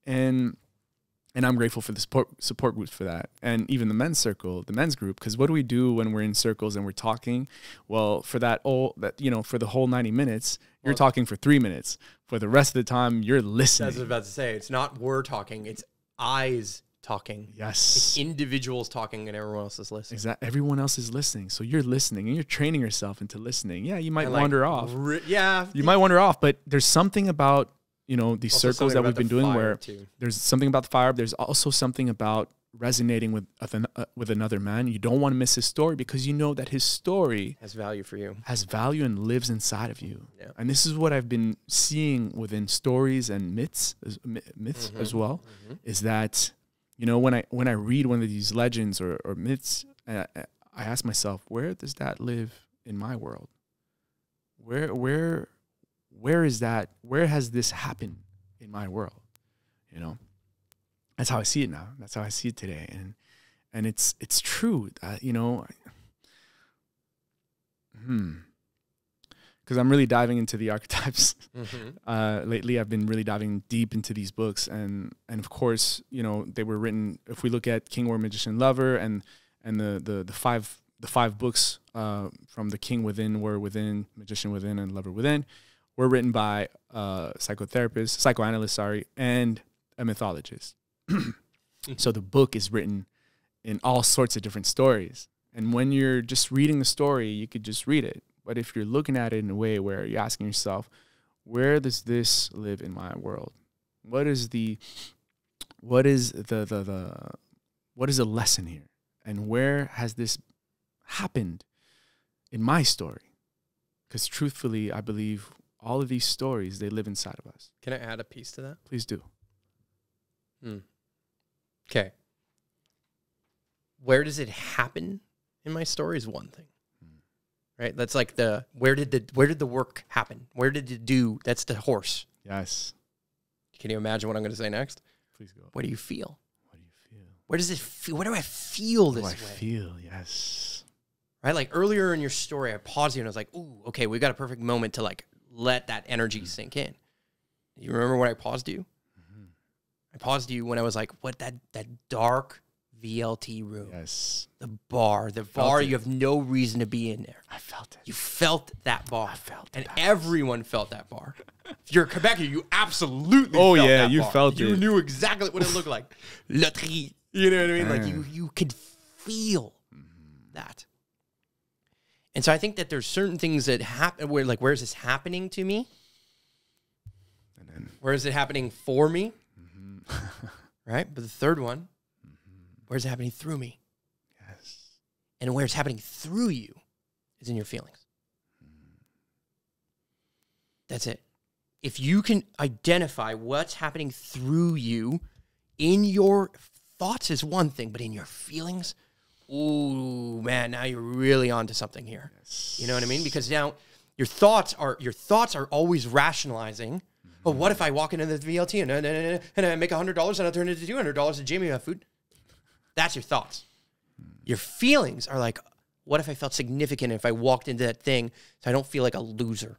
And I'm grateful for the support groups for that. And even the men's circle, the men's group, because what do we do when we're in circles and we're talking? Well, for for the whole 90 minutes, you're talking for 3 minutes. For the rest of the time, you're listening. That's what I was about to say. It's not we're talking, it's eyes talking. Yes. It's individuals talking and everyone else is listening. Exactly. Everyone else is listening. So you're listening and you're training yourself into listening. Yeah, you might wander off. You might wander off, but there's something about, you know, these circles that we've been doing where there's something about the fire. There's also something about resonating with another man, you don't want to miss his story, because you know that his story has value for you, has value and lives inside of you. Yeah. And this is what I've been seeing within stories and myths as well, is that, you know, when I read one of these legends or myths, I ask myself, where does that live in my world? Where is that? Where has this happened in my world? You know, that's how I see it now. That's how I see it today. And it's true that, you know, because I'm really diving into the archetypes. Lately, I've been really diving deep into these books, and of course, you know, they were written. If we look at King, Warrior, Magician, Lover, and the five books from the King Within, Warrior Within, Magician Within, and Lover Within, were written by psychoanalysts, and a mythologist. So the book is written in all sorts of different stories. And when you're just reading the story, you could just read it. But if you're looking at it in a way where you're asking yourself, where does this live in my world? What is the lesson here? And where has this happened in my story? Because truthfully, I believe all of these stories, they live inside of us. Can I add a piece to that? Please do. Okay. Where does it happen in my story is one thing. Right? That's like where did the work happen? Where did it do? That's the horse. Yes. Can you imagine what I'm going to say next? Please go. What do you feel? What do you feel? Where does it feel? Where do I feel this way? I feel, yes. Right? Like earlier in your story, I paused you and I was like, ooh, okay, we got a perfect moment to like let that energy sink in. You remember when I paused you? I paused you when I was like, what, that dark VLT room. Yes. The bar, you have no reason to be in there. I felt it. You felt that bar. I felt it. And everyone felt that bar. If you're a Quebecer, you absolutely felt that yeah, you bar. felt it. You knew exactly what it looked like. Loterie. You know what I mean? Like you could feel that. And so I think that there's certain things that happen where like, where is this happening to me? And then where is it happening for me? Right? But the third one, where's it happening through me? Yes. And where it's happening through you is in your feelings. That's it. If you can identify what's happening through you in your thoughts is one thing, but in your feelings, ooh, man, now you're really onto something here. Yes. You know what I mean? Because now your thoughts are always rationalizing. But what if I walk into the VLT and I make $100 and I turn it into $200 and Jamie have food? That's your thoughts. Your feelings are like, what if I felt significant if I walked into that thing so I don't feel like a loser?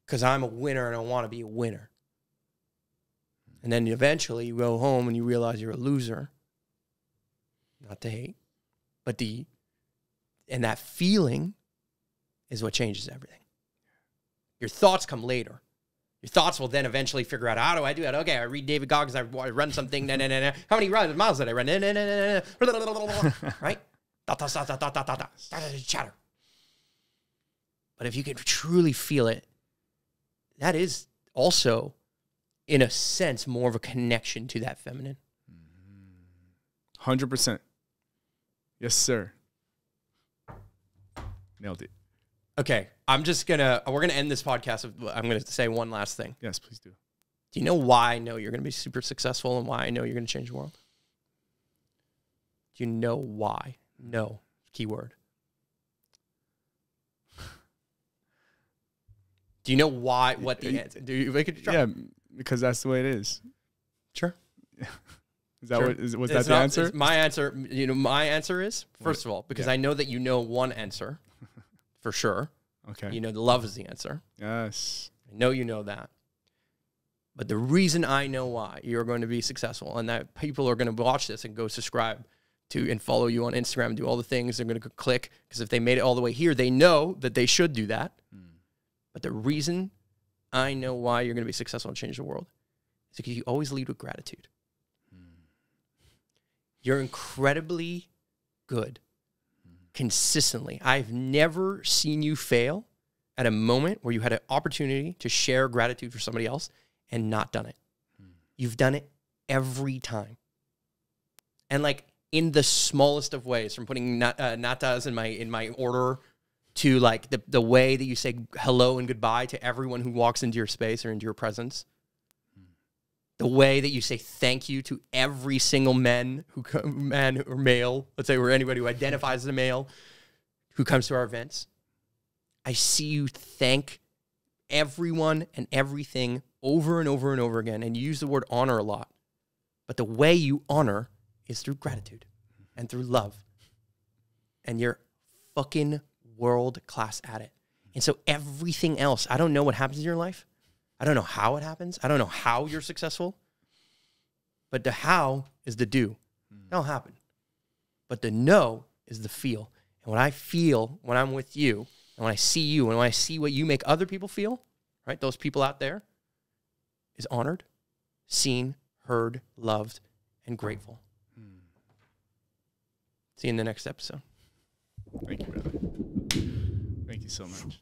Because I'm a winner and I want to be a winner. And then eventually you go home and you realize you're a loser. Not to hate. But and that feeling is what changes everything. Your thoughts come later. Your thoughts will then eventually figure out, how do I do that? Okay, I read David Goggins, I run something, how many miles did I run? Right? Chatter. But if you can truly feel it, that is also, in a sense, more of a connection to that feminine. 100%. Yes, sir. Nailed it. Okay, we're going to end this podcast. I'm going to say one last thing. Yes, please do. Do you know why I know you're going to be super successful and why I know you're going to change the world? Do you know why? No. Keyword. Do you know why? What the answer? Do you make it? Yeah, because that's the way it is. Sure. Is that what? Was that the answer? My answer. You know, my answer is first of all because I know that you know one answer, for sure. Okay. You know, the love is the answer. Yes. I know you know that. But the reason I know why you're going to be successful and that people are going to watch this and go subscribe to and follow you on Instagram and do all the things, they're going to click because if they made it all the way here, they know that they should do that. But the reason I know why you're going to be successful and change the world is because you always lead with gratitude. You're incredibly good consistently. I've never seen you fail at a moment where you had an opportunity to share gratitude for somebody else and not done it. You've done it every time. And like in the smallest of ways, from putting natas in my order to like the way that you say hello and goodbye to everyone who walks into your space or into your presence. The way that you say thank you to every single man or male, let's say, or anybody who identifies as a male who comes to our events. I see you thank everyone and everything over and over and over again. And you use the word honor a lot. But the way you honor is through gratitude and through love. And you're fucking world class at it. And so everything else, I don't know what happens in your life. I don't know how it happens. I don't know how you're successful. But the how is the do. It'll happen. But the know is the feel. And what I feel when I'm with you, and when I see you, and when I see what you make other people feel, right, those people out there, is honored, seen, heard, loved, and grateful. See you in the next episode. Thank you, brother. Thank you so much.